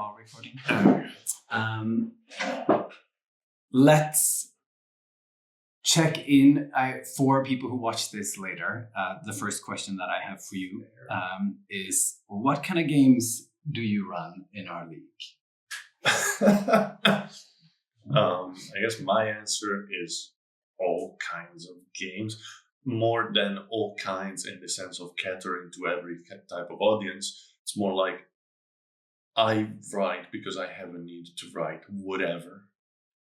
while recording. Let's check in for people who watch this later. The first question that I have for you is, what kind of games do you run in our league? I guess my answer is all kinds of games, more than all kinds in the sense of catering to every type of audience. It's more like I write because I have a need to write whatever,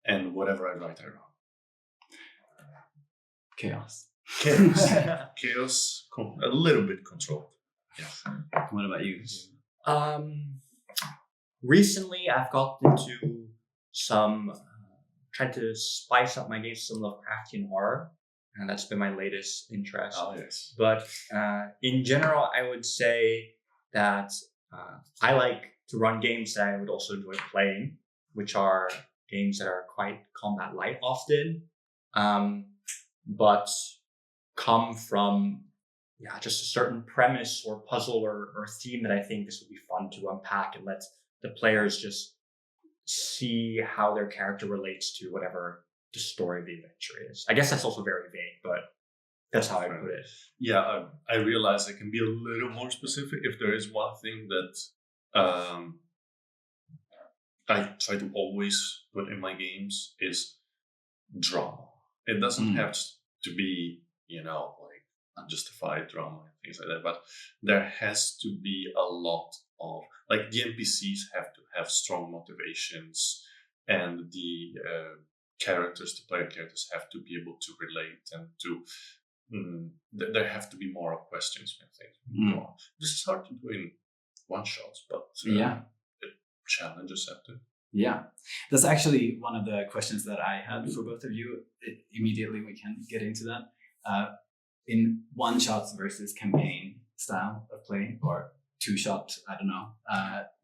and whatever I write, I run. Chaos. Chaos, a little bit controlled. Yes. What about you? Recently, I've gotten into some, trying to spice up my games, some Lovecraftian horror, and that's been my latest interest. Oh, yes. But in general, I would say that I like to run games that I would also enjoy playing, which are games that are quite combat light often, but come from just a certain premise or puzzle or theme that I think this would be fun to unpack and let the players just see how their character relates to whatever the story of the adventure is. I guess that's also very vague, but that's how I put it. Yeah, I realize I can be a little more specific. If there is one thing that I try to always put in my games is drama. It doesn't have to be, like unjustified drama and things like that, but there has to be a lot of, like, the NPCs have to have strong motivations, and the player characters have to be able to relate and to, there have to be moral questions when things go on. This is hard to do in one-shots, but it challenges at it. Yeah, that's actually one of the questions that I had for both of you. Immediately we can get into that. In one-shots versus campaign style of play, or two-shot, I don't know.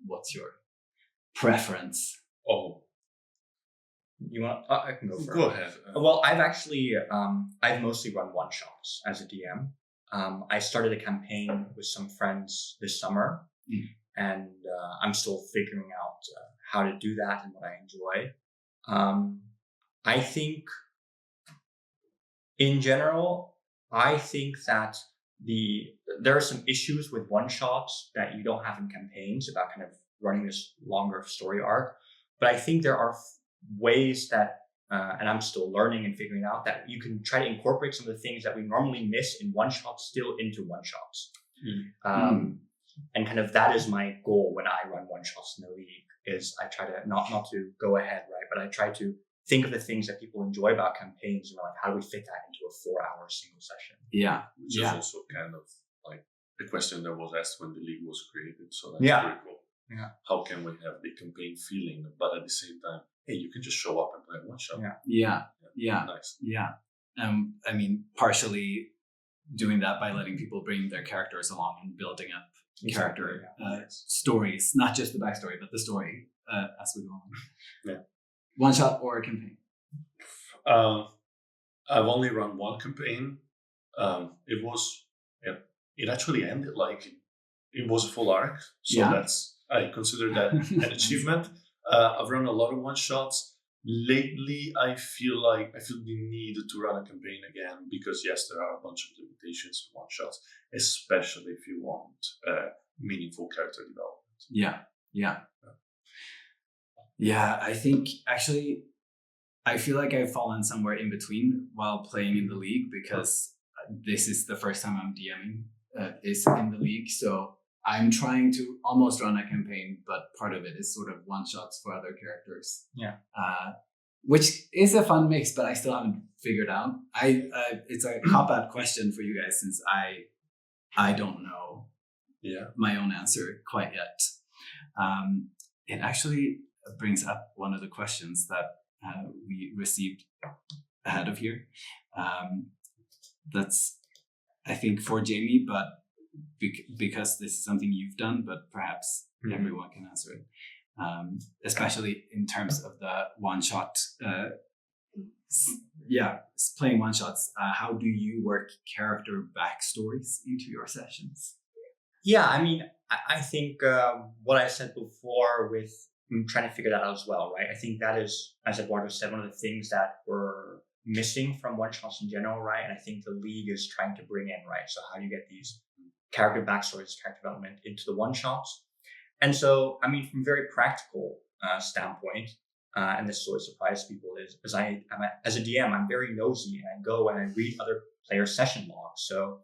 What's your preference? Oh, you want? I can go first. Go ahead. Well, I've actually, I've mostly run one-shots as a DM. I started a campaign with some friends this summer, and I'm still figuring out how to do that and what I enjoy. I think, in general, I think that there are some issues with one-shots that you don't have in campaigns about kind of running this longer story arc. But I think there are ways that, and I'm still learning and figuring out, that you can try to incorporate some of the things that we normally miss in one-shots still into one-shots. And kind of that is my goal when I run one-shots in the league, is I try to not to go ahead, right? But I try to think of the things that people enjoy about campaigns, and like, how do we fit that into a 4-hour single session? Yeah. Which is also kind of like the question that was asked when the league was created. So that's pretty cool. Yeah. How can we have the campaign feeling, but at the same time, hey, you can just show up and play one shot. Yeah. Nice. Yeah. I mean, partially doing that by letting people bring their characters along and building up character stories, not just the backstory, but the story as we go on. Yeah. One shot or a campaign? I've only run one campaign. It actually ended like it was a full arc. So I consider that an achievement. I've run a lot of one shots. Lately, I feel the need to run a campaign again, because yes, there are a bunch of limitations in one shots, especially if you want meaningful character development. Yeah, I think actually, I feel like I've fallen somewhere in between while playing in the league, because this is the first time I'm DMing is in the league. So I'm trying to almost run a campaign, but part of it is sort of one shots for other characters. Yeah. Which is a fun mix, but I still haven't figured out. It's a cop-out question for you guys, since I don't know my own answer quite yet. It actually brings up one of the questions that we received ahead of here. That's, I think, for Jamie, but because this is something you've done, but perhaps everyone can answer it. Especially in terms of the one-shot, playing one-shots. How do you work character backstories into your sessions? Yeah, I mean, I think what I said before with trying to figure that out as well, right? I think that is, as Edoardo said, one of the things that we're missing from one shots in general, right? And I think the league is trying to bring in, right? So how do you get these character backstories, character development into the one shots? And so, I mean, from a very practical standpoint, and this sort of surprises people, is as a DM, I'm very nosy, and I go and I read other players' session logs. So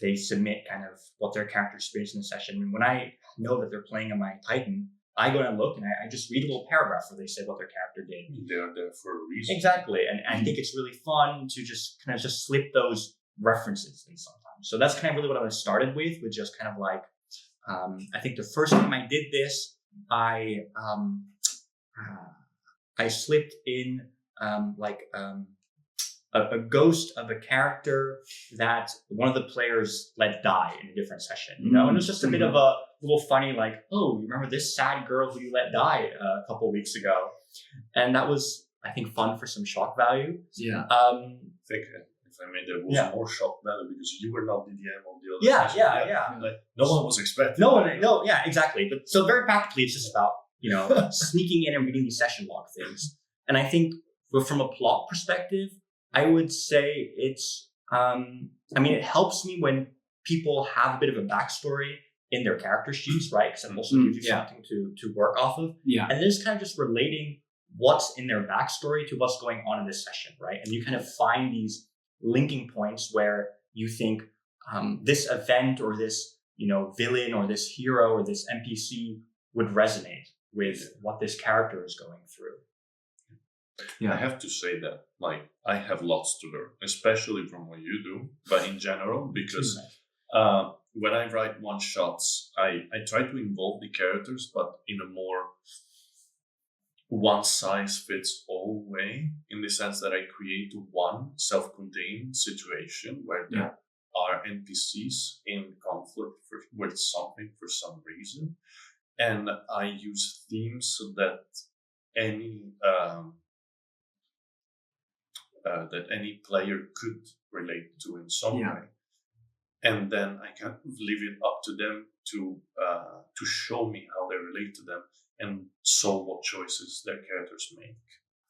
they submit kind of what their character experienced in the session. And when I know that they're playing on my Titan, I go and look and I just read a little paragraph where they say what their character did. They're there for a reason. Exactly. And I think it's really fun to just kind of just slip those references in sometimes. So that's kind of really what I started with just kind of like, I think the first time I did this, I slipped in a ghost of a character that one of the players let die in a different session, you know, and it was just a bit of a little funny, like, oh, you remember this sad girl who you let die a couple of weeks ago? And that was, I think, fun for some shock value. Yeah. I think if I made there was more shock value because you were not the DM on the other session. Yeah. Like, no one was expecting. No, exactly. But so very practically, it's just about, you know, sneaking in and reading these session log things. And I think from a plot perspective, I would say it's, it helps me when people have a bit of a backstory in their character sheets, right? Because it also gives you something to work off of. Yeah. And then it's kind of just relating what's in their backstory to what's going on in this session, right? And you kind of find these linking points where you think this event or this, you know, villain or this hero or this NPC would resonate with what this character is going through. Yeah. I have to say that, like, I have lots to learn, especially from what you do, but in general, because when I write one shots, I try to involve the characters, but in a more one size fits all way, in the sense that I create one self-contained situation where there are NPCs in conflict with something for some reason, and I use themes so that any player could relate to in some way, and then I kind of leave it up to them to show me how they relate to them, and so what choices their characters make.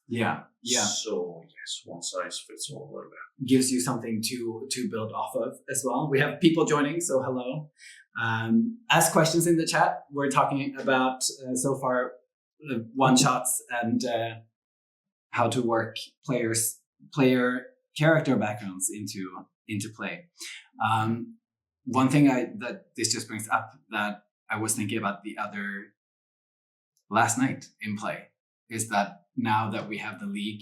Yeah. So yes, one size fits all like that. Gives you something to build off of as well. We have people joining, so hello. Ask questions in the chat. We're talking about so far one shots and how to work player character backgrounds into play. One thing that this just brings up that I was thinking about the other last night in play is that now that we have the league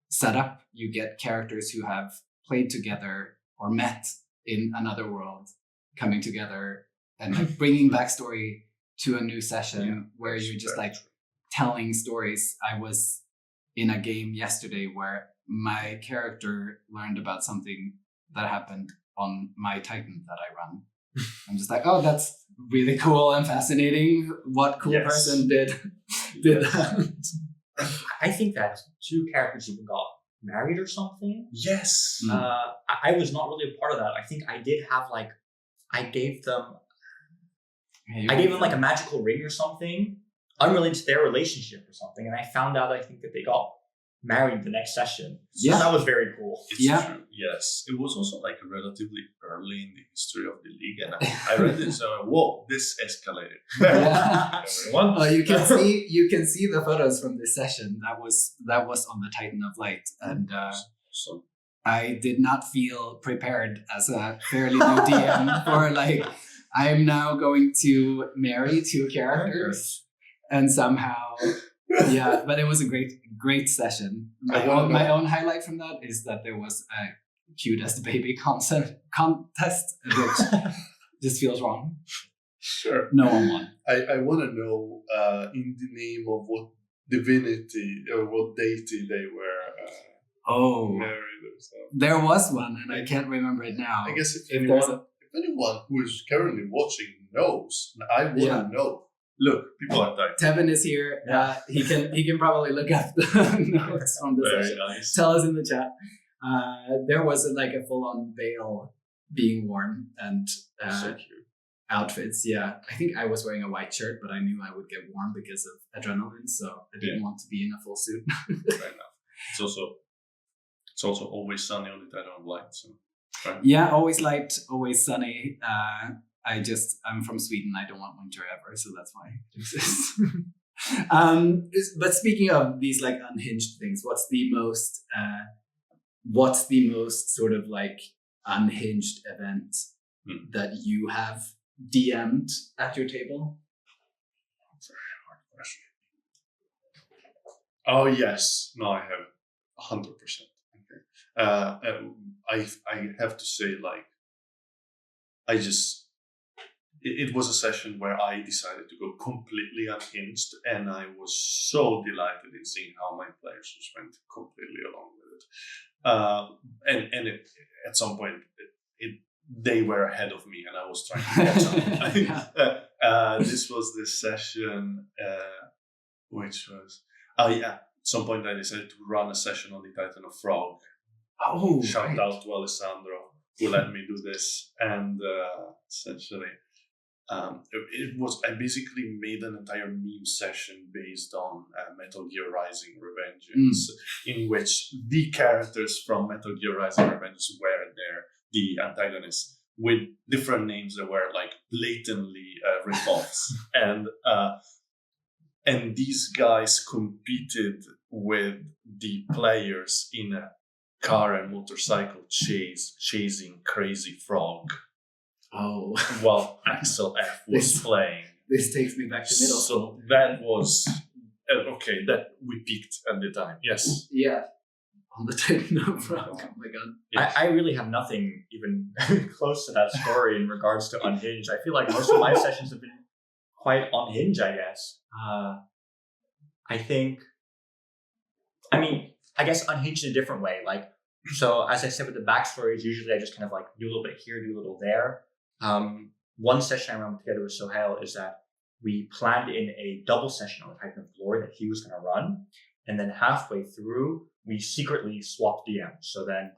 set up, you get characters who have played together or met in another world coming together and like bringing backstory to a new session where you're just like telling stories. I was in a game yesterday where my character learned about something that happened on my Titan that I run. I'm just like, oh, that's really cool and fascinating. What cool person did that? I think that two characters even got married or something. Yes. I was not really a part of that. I think I did have I gave them like a magical ring or something, unrelated to their relationship or something. And I found out, I think, that they got married the next session. So that was very cool. It's true. Yes. It was also like relatively early in the history of the league. And I read this and I went, whoa, this escalated. You can see the photos from this session. That was on the Titan of Light. And I did not feel prepared as a fairly new DM for I'm now going to marry two characters and somehow but it was a great session. My own highlight from that is that there was a cutest baby contest, which just feels wrong. Sure. No one won. I want to know in the name of what divinity or what deity they were married or something. There was one, and I can't remember it now. I guess if anyone who is currently watching knows, I want to know. Look, people are dying. Tevin is here. He can probably look up the notes from the session. Nice. Tell us in the chat. There was a full-on veil being worn, and so cute. outfits. Yeah, I think I was wearing a white shirt, but I knew I would get warm because of adrenaline, so I didn't want to be in a full suit. Fair enough. It's also always sunny on the Titan of Light. So right? Yeah, always light, always sunny. I'm from Sweden. I don't want winter ever, so that's why it exists. But speaking of these like unhinged things, what's the most sort of like unhinged event that you have DM'd at your table? Very hard question. Oh yes, no, I have 100%. Okay, I have to say, like, it was a session where I decided to go completely unhinged, and I was so delighted in seeing how my players just went completely along with it. And at some point, they were ahead of me, and I was trying to catch up. This was this session, which was at some point I decided to run a session on the Titan of Frog. Oh, Shout out to Alessandro who let me do this, and essentially. I basically made an entire meme session based on Metal Gear Rising Revengeance, in which the characters from Metal Gear Rising Revengeance were the antagonists with different names that were like blatantly ripoffs, and these guys competed with the players in a car and motorcycle chasing Crazy Frog. Oh, while Axel F was playing. This takes me back to middle school. So that was okay. That we peaked at the time. Yes. Yeah. On the Titan of Frog. Oh my god. Yes. I really have nothing even close to that story in regards to Unhinged. I feel like most of my sessions have been quite unhinged, I guess. I guess unhinged in a different way. Like, so as I said with the backstories, usually I just kind of like do a little bit here, do a little there. One session I remember together with Sohail is that we planned in a double session on the Titan of Glory that he was going to run. And then halfway through, we secretly swapped DMs. So then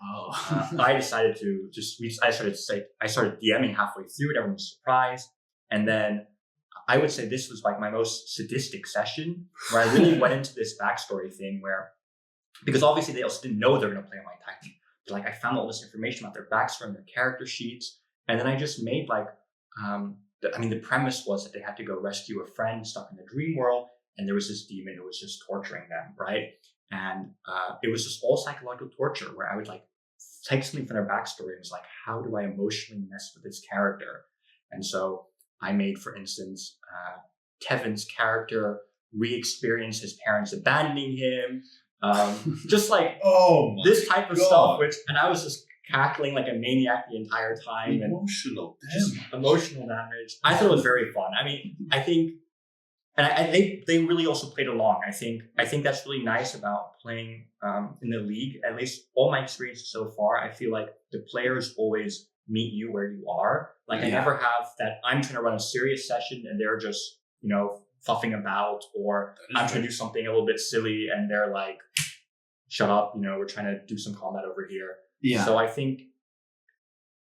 I decided to I started DMing halfway through it. Everyone was surprised. And then I would say this was like my most sadistic session where I really went into this backstory thing because obviously they also didn't know they were going to play on my Titan. Like, I found all this information about their backstory and their character sheets. And then I just made like, the premise was that they had to go rescue a friend stuck in the dream world. And there was this demon who was just torturing them, right? And it was just all psychological torture where I would like take something from their backstory and was like, how do I emotionally mess with this character? And so I made, for instance, Kevin's character re-experience his parents abandoning him. Just like this type of stuff, and I was just cackling like a maniac the entire time. Emotional damage. I thought it was very fun. I mean, I think, and they really also played along. I think that's really nice about playing in the league. At least all my experiences so far, I feel like the players always meet you where you are. Like, I never have that I'm trying to run a serious session and they're just, fuffing about, or I'm trying to do something a little bit silly and they're like, shut up, we're trying to do some combat over here. Yeah. So I think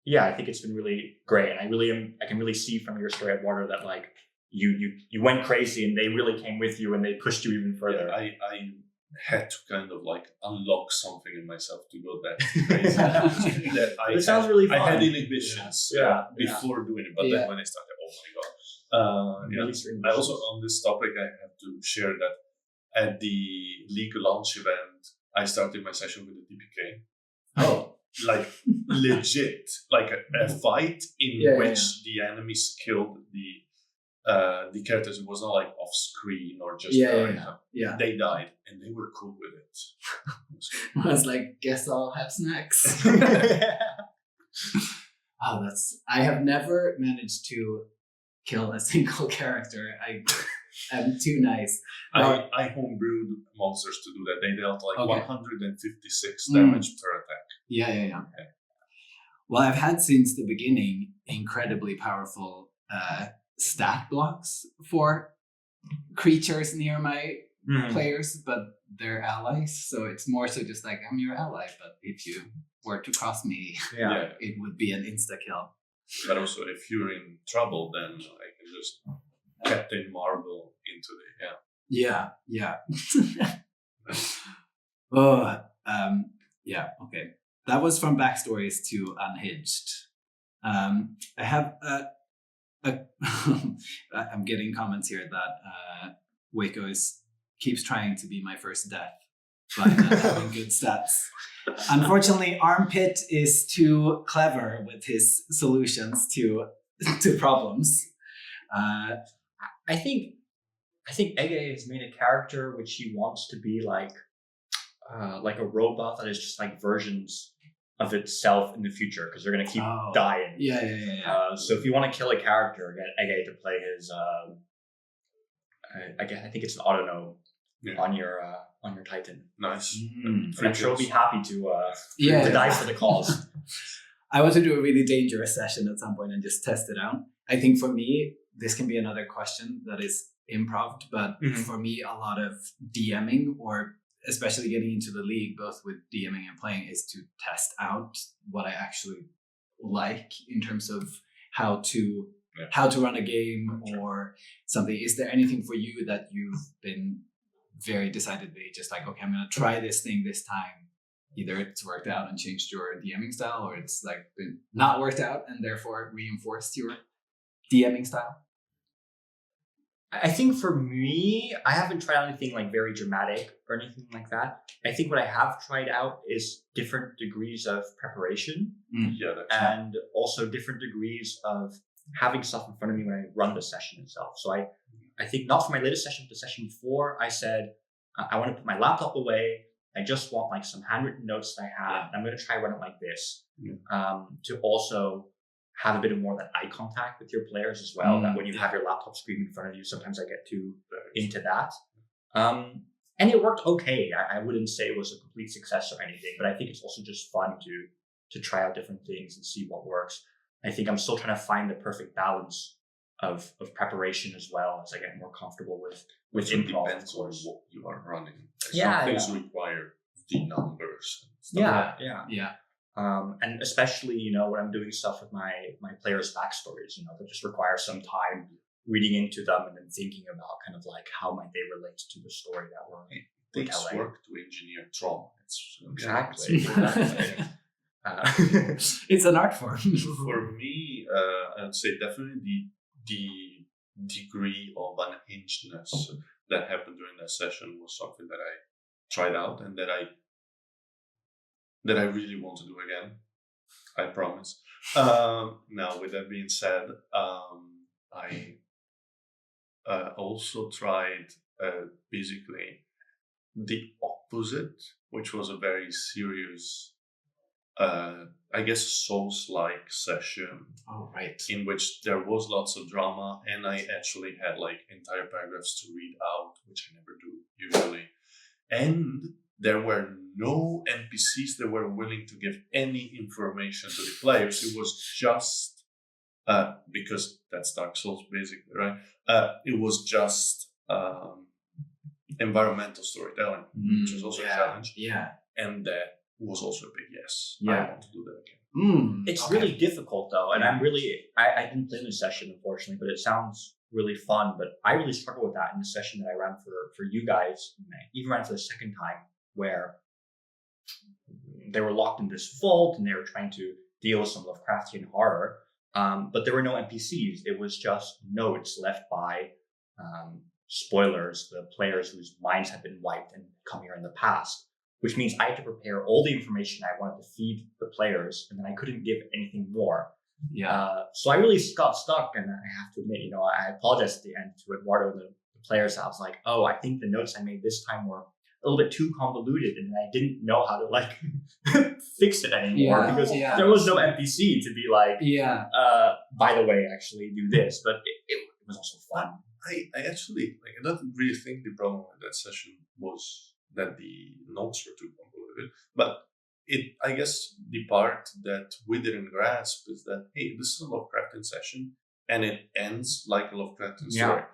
it's been really great. And I can really see from your story, Edoardo, that like you went crazy and they really came with you and they pushed you even further. Yeah, I had to kind of like unlock something in myself to go that crazy. It sounds really fun. I had inhibitions before doing it, but then when I started, oh my god. I also, on this topic, I have to share that at the League launch event, I started my session with the TPK. Oh. Like, legit. Like a fight in which the enemies killed the characters. It was not like off screen or just they died and they were cool with it. I was like, guess I'll have snacks. I have never managed to kill a single character. I am too nice. I homebrewed monsters to do that. They dealt like 156 damage per attack. Yeah. Okay. Well, I've had since the beginning incredibly powerful stat blocks for creatures near my players, but they're allies. So it's more so just like, I'm your ally, but if you were to cross me, it would be an insta kill. But also, if you're in trouble, then I can just Captain Marvel into the Yeah. Oh, yeah. Okay, that was from Backstories to Unhinged. I have I'm getting comments here that Waco keeps trying to be my first death by not having good stats. Unfortunately, Armpit is too clever with his solutions to problems. I think Ege has made a character which he wants to be like a robot that is just like versions of itself in the future because they're gonna keep dying. Yeah. So if you want to kill a character, get Ege to play his. I think it's an auto on your Titan. Nice. And I'm sure he'll be happy to die for the cause. I want to do a really dangerous session at some point and just test it out. I think for me, this can be another question that is improv, but for me, a lot of DMing, or especially getting into the league, both with DMing and playing, is to test out what I actually like in terms of how to run a game or something. Is there anything for you that you've been very decidedly just like, okay, I'm going to try this thing this time? Either it's worked out and changed your DMing style, or it's like been not worked out and therefore reinforced your DMing style? I think for me, I haven't tried anything like very dramatic or anything like that. I think what I have tried out is different degrees of preparation and also different degrees of having stuff in front of me when I run the session itself. So I think not for my latest session, but session 4, I said, I want to put my laptop away. I just want like some handwritten notes that I have. And I'm going to try run it like this to also have a bit of more of that eye contact with your players as well. That when you have your laptop screen in front of you, sometimes I get too into that. And it worked okay. I wouldn't say it was a complete success or anything, but I think it's also just fun to try out different things and see what works. I think I'm still trying to find the perfect balance of preparation as well as I get more comfortable with improv. Depends on what you are running. Some things require the numbers. And especially, when I'm doing stuff with my players' backstories, that just requires some time reading into them and then thinking about kind of like how might they relate to the story that we're takes work to engineer trauma. Exactly. It's an art form. For me, I would say definitely the degree of unhingedness that happened during that session was something that I tried out and that I really want to do again. I promise. Now, with that being said, I also tried basically the opposite, which was a very serious, I guess, Souls-like session. Oh, right. In which there was lots of drama, and I actually had like entire paragraphs to read out, which I never do usually. And there were no NPCs that were willing to give any information to the players. It was just because that's Dark Souls basically, right? It was just environmental storytelling, which was also a challenge. Yeah. And that was also a big yes. Yeah. I want to do that again. It's really difficult though, and I didn't play in the session unfortunately, but it sounds really fun. But I really struggled with that in the session that I ran for you guys. And I even ran for the second time, where they were locked in this vault and they were trying to deal with some Lovecraftian horror, but there were no NPCs. It was just notes left by spoilers, the players whose minds had been wiped and come here in the past. Which means I had to prepare all the information I wanted to feed the players, and then I couldn't give anything more. So I really got stuck, and I have to admit, I apologized at the end to Edoardo and the players. I was like, I think the notes I made this time were a little bit too convoluted, and I didn't know how to fix it anymore because there was no NPC to be like, by the way, actually do this. But it was also fun. I actually I don't really think the problem with that session was that the notes were too convoluted, but I guess the part that we didn't grasp is that, hey, this is a Lovecraftian session and it ends like a Lovecraftian story.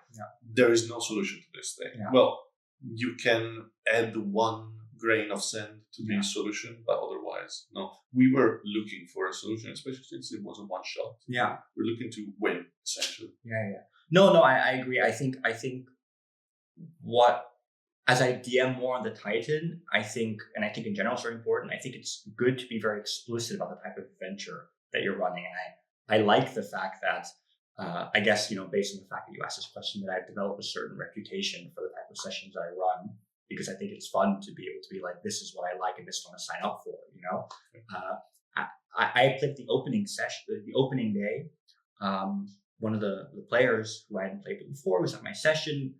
There is no solution to this thing. Well, you can add one grain of sand to be a solution, but otherwise, no. We were looking for a solution, especially since it was a one shot. Yeah, we're looking to win essentially. Yeah. No, I agree. I think what as I DM more on the Titan, I think in general it's very important. I think it's good to be very explicit about the type of adventure that you're running, and I like the fact that. I guess, based on the fact that you asked this question, that I've developed a certain reputation for the type of sessions I run, because I think it's fun to be able to be like, this is what I like and this is what I sign up for, I played the opening session, the opening day. One of the players who I hadn't played with before was at my session.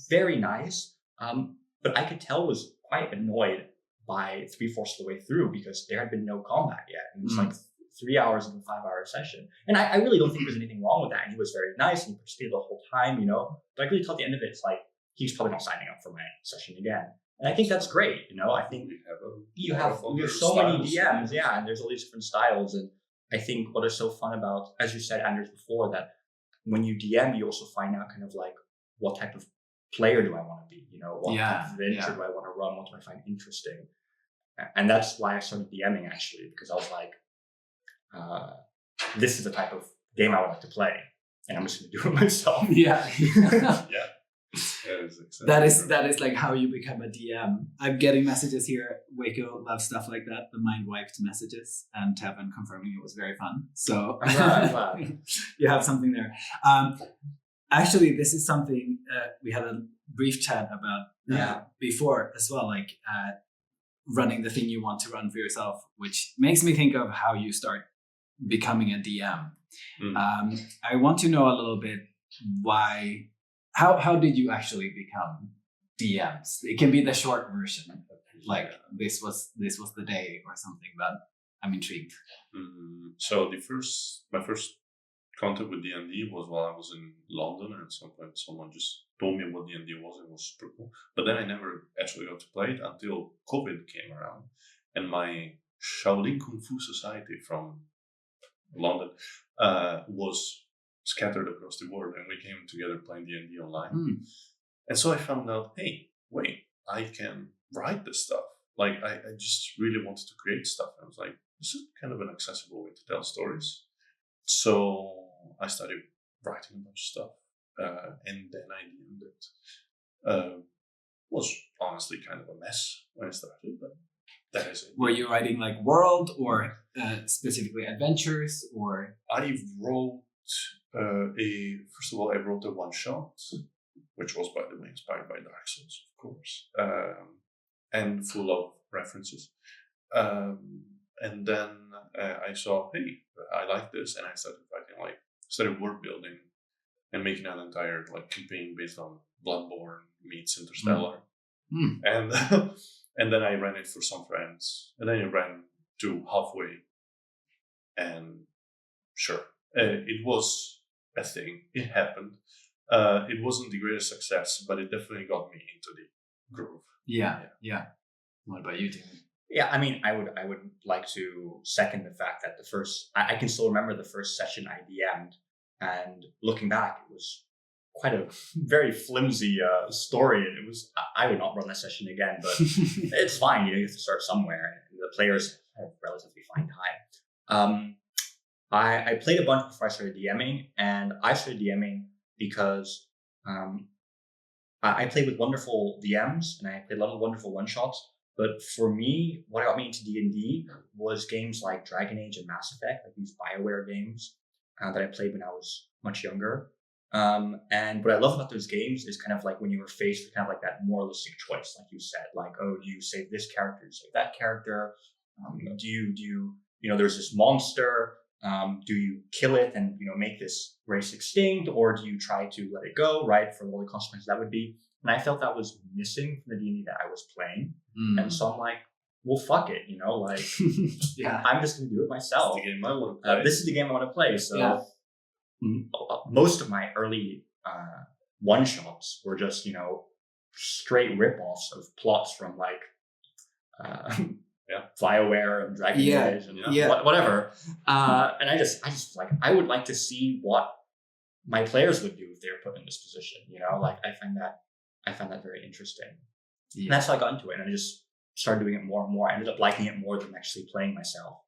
Very nice. But I could tell was quite annoyed by 3/4 of the way through because there had been no combat yet. It was like 3 hours of a 5-hour session. And I really don't think there's anything wrong with that. And he was very nice and he participated the whole time, But I really till the end of it, it's like, he's probably not signing up for my session again. And I think that's great, I think you have so many DMs, and there's all these different styles. And I think what is so fun about, as you said, Anders, before, that when you DM, you also find out kind of like, what type of player do I want to be? What type of adventure do I want to run? What do I find interesting? And that's why I started DMing, actually, because I was like, this is the type of game I would like to play, and I'm just going to do it myself. That is like how you become a DM. I'm getting messages here. Waco loves stuff like that. The mind wiped messages, and Tevin confirming it was very fun. So I'm glad. You have something there. Actually, this is something we had a brief chat about before as well. Like running the thing you want to run for yourself, which makes me think of how you start becoming a DM. I want to know a little bit how did you actually become DMs? It can be the short version, like this was the day or something, but I'm intrigued. So my first contact with D&D was while I was in London, and at some point someone just told me what D&D was, and it was super cool. But then I never actually got to play it until COVID came around, and my Shaolin Kung Fu Society from London was scattered across the world, and we came together playing D&D online. And so I found out, hey, wait, I can write this stuff. Like I just really wanted to create stuff. I was like, this is kind of an accessible way to tell stories. So I started writing a bunch of stuff, and then I DM'd it. Was honestly kind of a mess when I started, but that is it. Were you writing like world or specifically adventures, or? I wrote first of all, I wrote a one shot, which was, by the way, inspired by Dark Souls, of course, and full of references. And then I saw, hey, I like this, and I started world building and making an entire campaign based on Bloodborne meets Interstellar. And and then I ran it for some friends, and then I ran to halfway, and sure, it was a thing. It happened. It wasn't the greatest success, but it definitely got me into the groove. Yeah. What about you, Timmy? Yeah, I mean, I would like to second the fact that I can still remember the first session I DM'd, and looking back, it was quite a very flimsy story, and I would not run that session again, but it's fine, you have to start somewhere, and the players have relatively fine time. I played a bunch before I started DMing, and I started DMing because I played with wonderful DMs, and I played a lot of wonderful one-shots. But for me, what got me into D&D was games like Dragon Age and Mass Effect, like these BioWare games that I played when I was much younger. And what I love about those games is kind of like when you were faced with kind of like that moralistic choice, like you said, like, oh, do you save this character, do you save that character? Do you there's this monster, do you kill it and, make this race extinct, or do you try to let it go, right, for all the consequences that would be? And I felt that was missing from the D&D that I was playing. And so I'm like, well, fuck it, Yeah. I'm just going to do it myself. This is the game I want to play. This is the game I want to play. So most of my early one-shots were just, straight rip-offs of plots from like BioWare and Dragon Age and whatever. And I just like, I would like to see what my players would do if they were put in this position. I find that very interesting. And that's how I got into it. And I just started doing it more and more. I ended up liking it more than actually playing myself.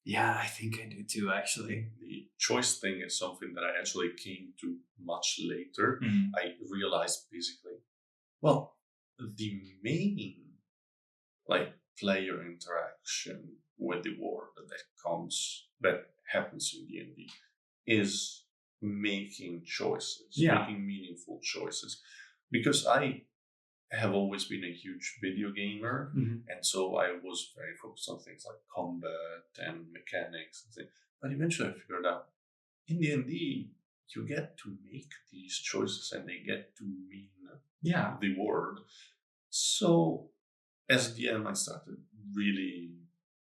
Yeah, I think I do too, actually. The choice thing is something that I actually came to much later. I realized basically, well, the main player interaction with the world that happens in D&D is making choices, making meaningful choices. Because I have always been a huge video gamer, and so I was very focused on things like combat and mechanics and things. But eventually I figured out, in D&D, you get to make these choices and they get to mean the world. So as DM, I started really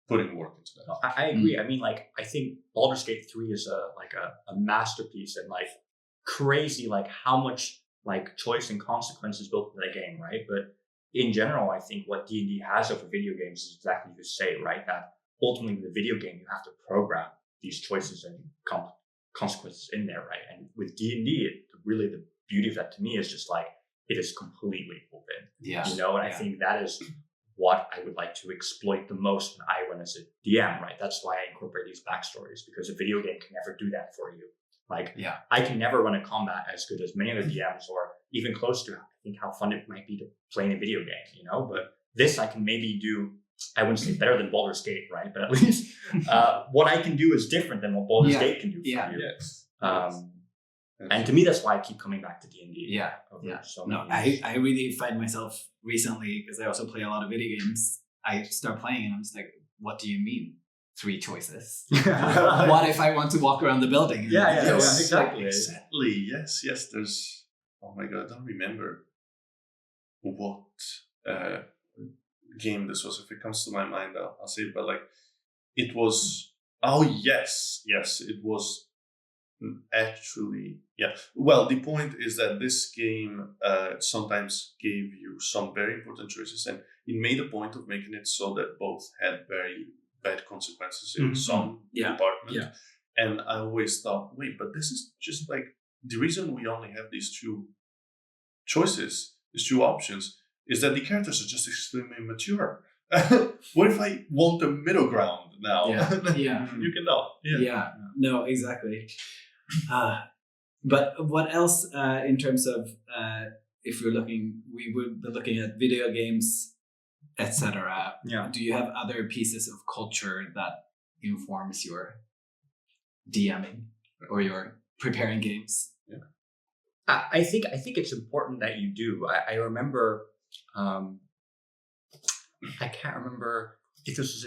putting work into that. No, I agree. I mean, I think Baldur's Gate 3 is a masterpiece, and crazy, how much choice and consequences built into the game, right? But in general, I think what D&D has over video games is exactly what you say, right? That ultimately with a video game, you have to program these choices and consequences in there, right? And with D&D, really the beauty of that to me is just it is completely open. Yeah. And I think that is what I would like to exploit the most when I run as a DM, right? That's why I incorporate these backstories, because a video game can never do that for you. I can never run a combat as good as many other DMs, or even close to how fun it might be to play in a video game, But this I can maybe do, I wouldn't say better than Baldur's Gate, right? But at least what I can do is different than what Baldur's Gate can do for you. Yes. And to me, that's why I keep coming back to D&D. Yeah. So no, I really find myself recently, because I also play a lot of video games, I start playing and I'm just like, what do you mean? 3 choices. What if I want to walk around the building? Exactly. Exactly. Yes. There's, oh my God, I don't remember what game this was. If it comes to my mind, I'll say it. But it was, yes, it was actually, Well, the point is that this game sometimes gave you some very important choices, and it made a point of making it so that both had very bad consequences in some department. And I always thought, wait, but this is just the reason we only have these 2 choices, these 2 options, is that the characters are just extremely immature. What if I want a middle ground now? You cannot. No, exactly. But what else in terms of if we would be looking at video games, etc. Do you have other pieces of culture that informs your DMing or your preparing games? I think it's important that you do. I remember, I can't remember if this was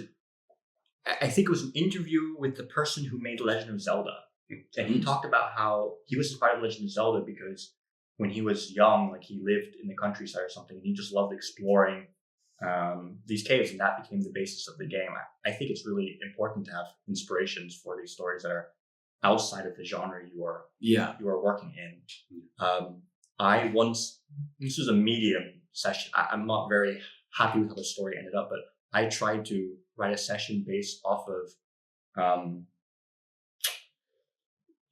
I think it was an interview with the person who made Legend of Zelda. And he talked about how he was inspired by Legend of Zelda because when he was young, he lived in the countryside or something, and he just loved exploring these caves, and that became the basis of the game. I think it's really important to have inspirations for these stories that are outside of the genre you are working in. I once, this was a medium session. I'm not very happy with how the story ended up, but I tried to write a session based off of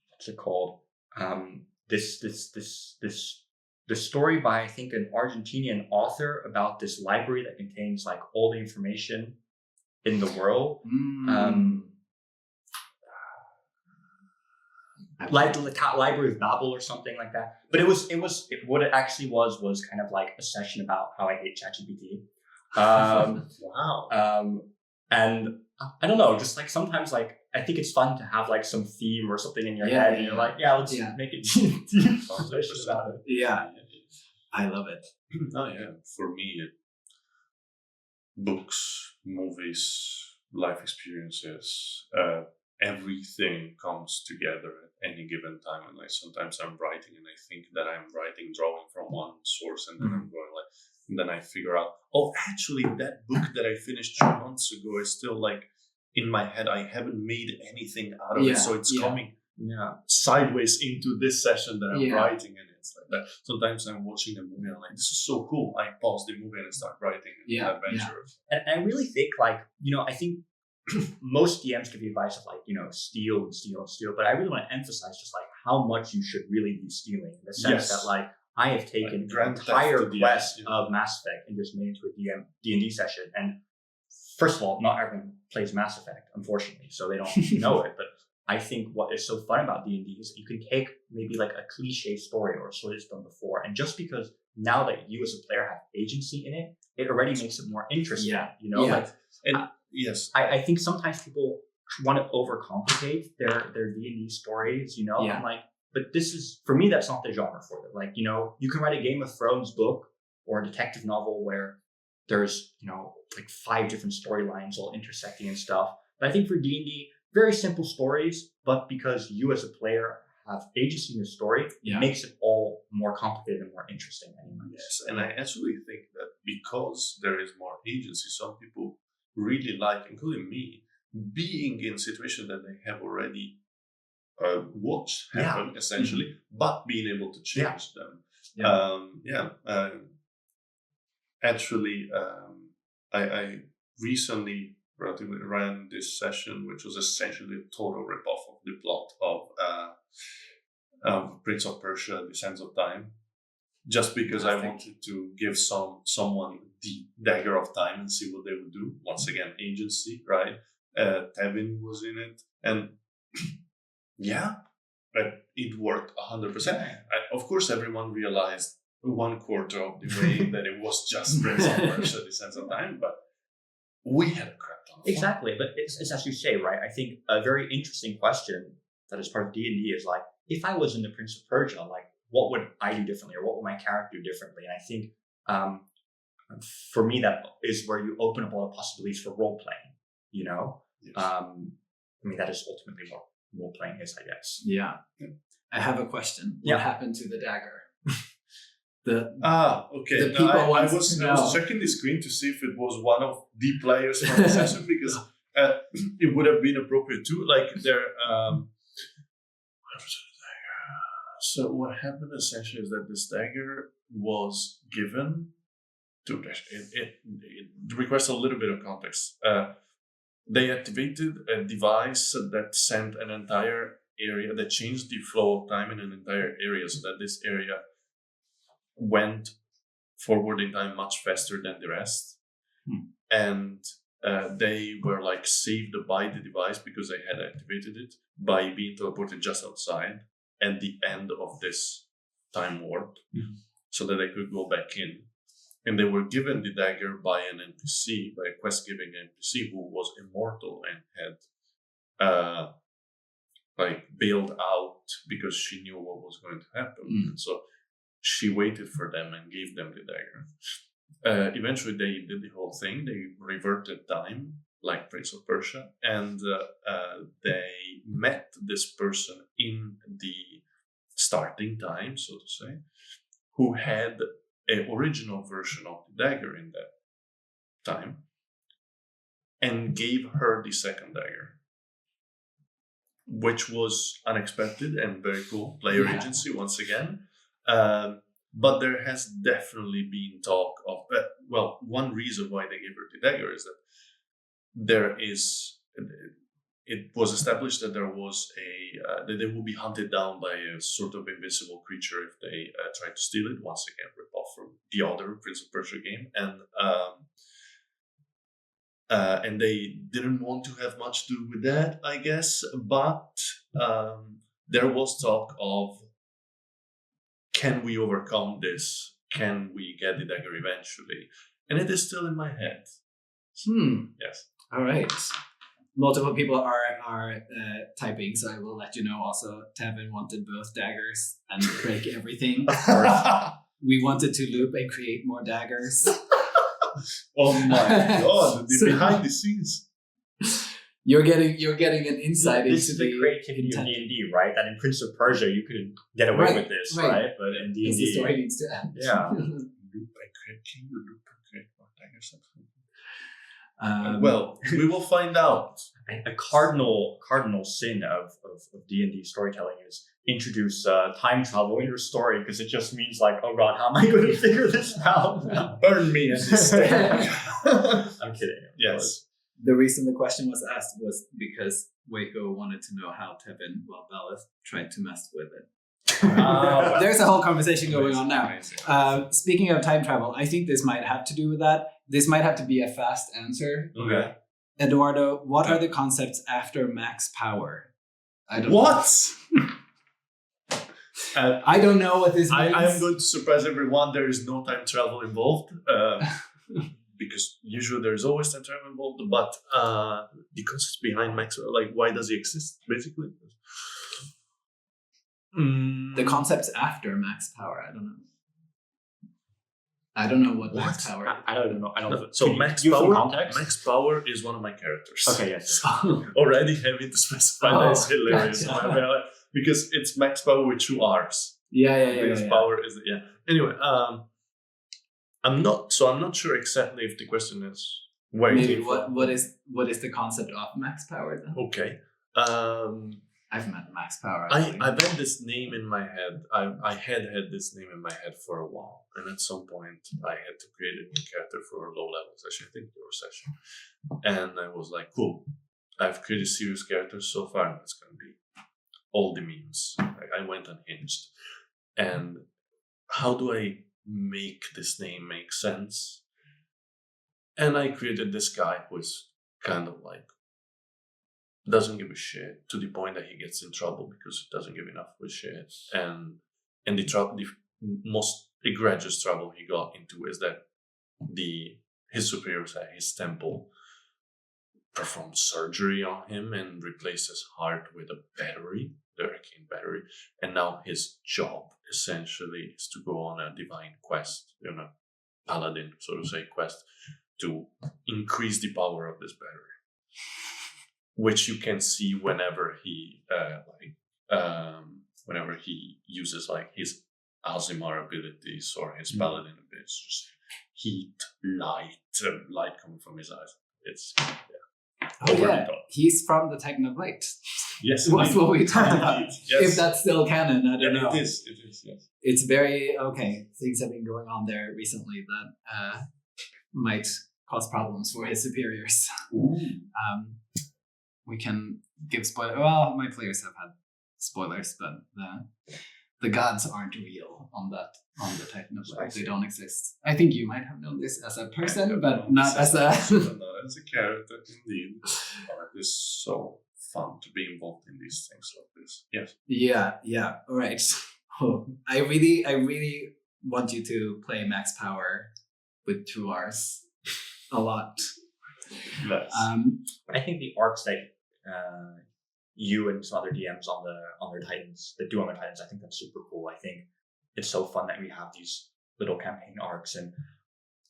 what's it called? This story by, I think, an Argentinian author about this library that contains all the information in the world. Like the Library of Babel or something like that. But what it actually was kind of a session about how I hate ChatGPT. Wow. And I don't know, just sometimes I think it's fun to have some theme or something in your head, and you're let's make it about it. Yeah, I love it. Oh yeah, for me, books, movies, life experiences, everything comes together at any given time. And sometimes I'm writing and I think that I'm drawing from one source, and then I'm going and then I figure out, actually that book that I finished 2 months ago is still in my head. I haven't made anything out of it, so it's coming sideways into this session that I'm writing, and it's like that. Sometimes I'm watching a movie and I'm this is so cool. I pause the movie and I start writing an adventure. And I really think I think most DMs give you advice of steal, but I really want to emphasize just how much you should really be stealing, in the sense that I have taken the entire quest of Mass Effect and just made it into a D&D session. And first of all, not everyone plays Mass Effect, unfortunately, so they don't know it. But I think what is so fun about D&D is that you can take maybe like a cliche story or a story that's done before, and just because now that you as a player have agency in it, it already makes it more interesting. You know, yes. I think sometimes people want to overcomplicate their D&D stories. You know, I'm like, but this is, for me, that's not the genre for it. Like, you know, you can write a Game of Thrones book or a detective novel where there's, you know, like 5 different storylines all intersecting and stuff. But I think for D&D, very simple stories, but because you as a player have agency in the story, it makes it all more complicated and more interesting. Yes, and I actually think that because there is more agency, some people really like, including me, being in situations that they have already watched happen, essentially, but being able to change them. Actually, I recently ran this session, which was essentially a total ripoff of the plot of Prince of Persia: The Sands of Time, just because I wanted to give someone the dagger of time and see what they would do. Once again, agency, right? Tevin was in it, and it worked 100%. Of course, everyone realized 1/4 of the way that it was just Prince of Persia: The Sands of Time, but we had a crap ton of fun. Exactly, but it's as you say, right? I think a very interesting question that is part of D&D is like, if I was in the Prince of Persia, like, what would I do differently, or what would my character do differently? And I think for me, that is where you open up all the possibilities for role playing. You know, I mean, that is ultimately what role playing is, I guess. Yeah, I have a question. What happened to the dagger? Okay. The people I was checking the screen to see if it was one of the players from the session, because it would have been appropriate too. Like there. So what happened essentially is that this dagger was given to it requires a little bit of context. They activated a device that sent an entire area, that changed the flow of time in an entire area, so that this area went forward in time much faster than the rest. And they were like saved by the device because they had activated it by being teleported just outside at the end of this time warp, so that they could go back in. And they were given the dagger by an NPC, by a quest-giving NPC who was immortal and had bailed out because she knew what was going to happen. And so she waited for them and gave them the dagger. Eventually, they did the whole thing. They reverted time, like Prince of Persia, and they met this person in the starting time, so to say, who had an original version of the dagger in that time, and gave her the second dagger, which was unexpected and very cool. Player agency once again. But there has definitely been talk of, one reason why they gave her the dagger is that it was established that there was that they would be hunted down by a sort of invisible creature if they tried to steal it. Once again, rip off from the other Prince of Persia game, and they didn't want to have much to do with that, I guess. But there was talk of, can we overcome this? Can we get the dagger eventually? And it is still in my head. Yes. All right. Multiple people are typing, so I will let you know. Also, Tevin wanted both daggers and break everything. Of course. We wanted to loop and create more daggers. Oh my god! The behind the scenes. You're getting an insight this into is the creativity of D&D, right? That in Prince of Persia you couldn't get away with this, right? But in D&D, the story needs to end. Yeah. Well, we will find out. A cardinal sin of D&D storytelling is introduce time travel in your story, because it just means like, oh god, how am I going to figure this out? Burn me at this stake. I'm kidding. Yes. The reason the question was asked was because Waco wanted to know how Tevin, Belith tried to mess with it. Well, There's a whole conversation going on now. Amazing. Speaking of time travel, I think this might have to do with that. This might have to be a fast answer. Okay. Eduardo, what are the concepts after max power? I don't What? I don't know what this means. I am going to surprise everyone. There is no time travel involved. Because usually there's always time travel involved. But the concept behind max, like why does he exist, basically? The concepts after max power, I don't know. I don't know what max What? power is. I don't know. I don't know. So Can you max give some power. context? Max power is one of my characters. Okay, yes. Already having to specify that is hilarious. Gotcha. Because it's max power with 2 R's. Yeah. Max power is Anyway, I'm not sure exactly if the question is where it Maybe came from. what is the concept of max power then? Okay. I've met max power. I've had this name in my head. I had this name in my head for a while, and at some point I had to create a new character for a low level session. I think your session, and I was like, cool. I've created serious characters so far, and it's gonna be all the memes. Like, I went unhinged, and how do I make this name make sense? And I created this guy who is kind of like doesn't give a shit to the point that he gets in trouble because he doesn't give enough of a shit. And the most egregious trouble he got into is that his superiors at his temple performed surgery on him and replaced his heart with a battery, the arcane battery. And now his job essentially is to go on a divine quest, paladin, so to say, quest to increase the power of this battery. Which you can see whenever he uses like his Azimar abilities or his paladin abilities, just heat, light coming from his eyes. It's Oh yeah, he's from the Titan of Light. yes, What's what we talked about? Yes. If that's still canon, I don't know. It is. Yes. It's very okay. Things have been going on there recently that might cause problems for his superiors. We can give spoilers. Well, my players have had spoilers, but the gods aren't real on the Titan of Light. They don't exist. I think you might have known this as a person, but not as a not as a character, indeed. But it is so fun to be involved in these things like this. Yes. Yeah. All right. Oh, I really want you to play Max Power with 2 R's a lot. Nice. I think the arcs that you and some other DMs on their Titans that do on their Titans, I think that's super cool. I think it's so fun that we have these little campaign arcs, and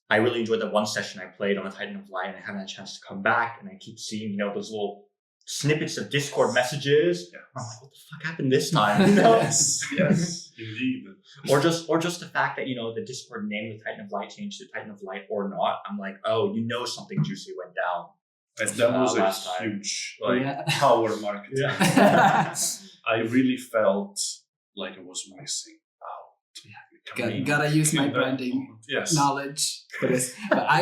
I really enjoyed that one session I played on the Titan of Light, and I haven't had a chance to come back, and I keep seeing those little snippets of Discord messages. Yeah. I'm like, what the fuck happened this time? Yes, indeed. Or just the fact that the Discord named the Titan of Light changed to Titan of Light or not. I'm like, oh, something juicy went down. And that was last a time. huge Yeah. power marketing. Yeah. I really felt like it was missing out. Gotta use my branding Yes. knowledge for this. But I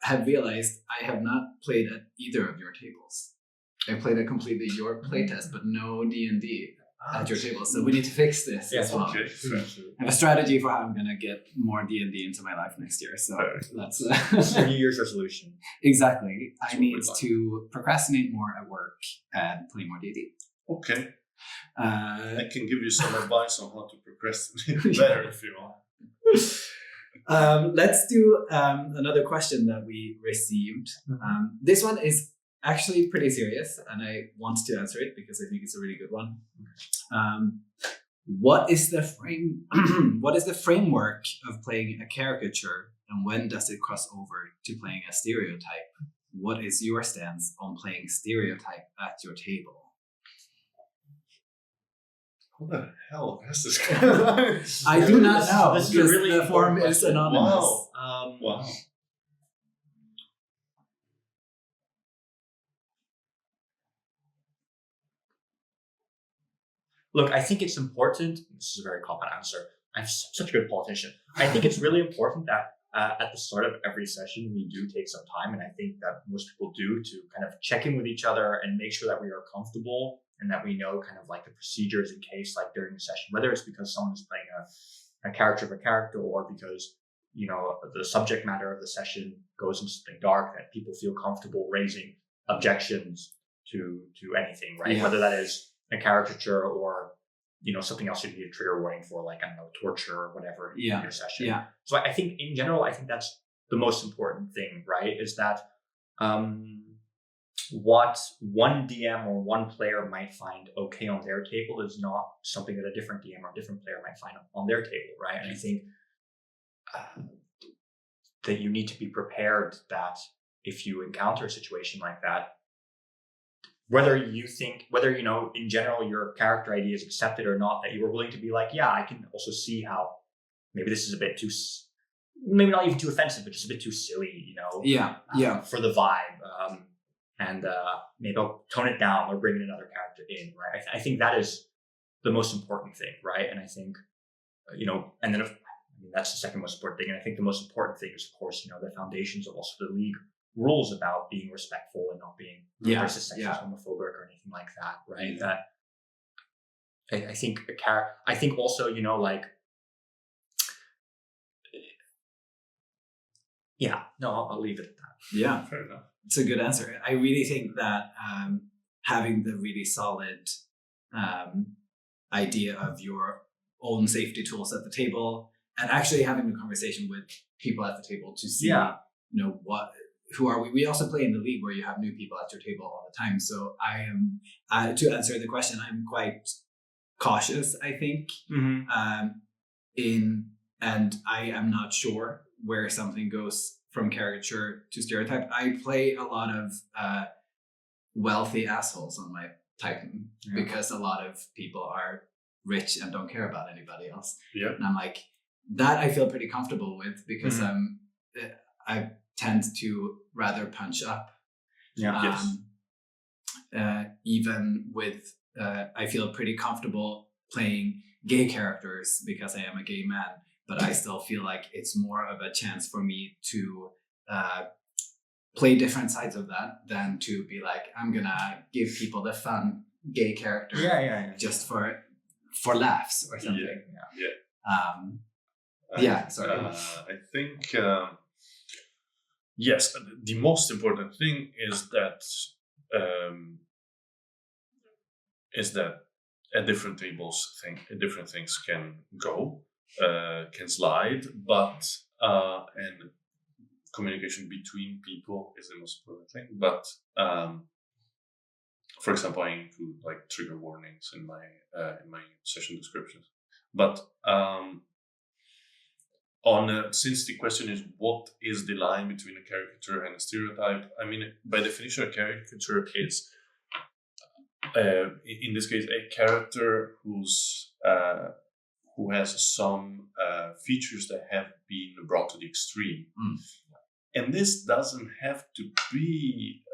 have realized I have not played at either of your tables. I played a completely your playtest, but no D&D at your table. So we need to fix this as well. Okay. I have a strategy for how I'm gonna get more D&D into my life next year. So that's It's a New Year's resolution. exactly. I That's what need we like. to procrastinate more at work and play more D&D. Okay. I can give you some advice on how to procrastinate better if you want. Let's do another question that we received. This one is actually pretty serious, and I want to answer it because I think it's a really good one. What is the framework of playing a caricature, and when does it cross over to playing a stereotype? What is your stance on playing stereotype at your table? Who the hell has this guy? I do not know. This is a because really the form important is question. anonymous. Wow. Look, I think it's important. This is a very common answer. I'm such a good politician. I think it's really important that at the start of every session, we do take some time. And I think that most people do to kind of check in with each other and make sure that we are comfortable and that we know kind of like the procedures in case like during the session, whether it's because someone is playing a character of a character or because, you know, the subject matter of the session goes into something dark, that people feel comfortable raising objections to anything, right? Yeah. Whether that is a caricature or, you know, something else you need a trigger warning for, like, I don't know, torture or whatever in your session. Yeah. So I think in general, I think that's the most important thing, right? Is that what one DM or one player might find okay on their table is not something that a different DM or a different player might find on their table, right? And I think that you need to be prepared that if you encounter a situation like that, whether you know, in general, your character idea is accepted or not, that you were willing to be like, yeah, I can also see how maybe this is a bit too, maybe not even too offensive, but just a bit too silly, you know, for the vibe. And maybe I'll tone it down or bring in another character in, right? I think that is the most important thing, right? And I think, you know, and then that's the second most important thing. And I think the most important thing is, of course, you know, the foundations of also the league rules about being respectful and not being racist, sexist, homophobic, or anything like that, right? That I think I think also, you know, like, I'll leave it at that. Yeah, Fair enough. It's a good answer. I really think that having the really solid idea of your own safety tools at the table, and actually having a conversation with people at the table to see, you know, who are we? We also play in the league where you have new people at your table all the time. So I am, to answer the question, I'm quite cautious, I think, and I am not sure where something goes from caricature to stereotype. I play a lot of wealthy assholes on my Titan because a lot of people are rich and don't care about anybody else. Yeah. And I'm like, that I feel pretty comfortable with because I tend to rather punch up. Even with, I feel pretty comfortable playing gay characters because I am a gay man, but I still feel like it's more of a chance for me to play different sides of that than to be like, I'm gonna give people the fun gay character just for laughs or something. Sorry. I think yes, the most important thing is that at different tables, different things can go, can slide, but and communication between people is the most important thing. But for example, I include like trigger warnings in my session descriptions. But since the question is what is the line between a caricature and a stereotype, I mean, by definition, a caricature is in this case a character who has some features that have been brought to the extreme. And this doesn't have to be,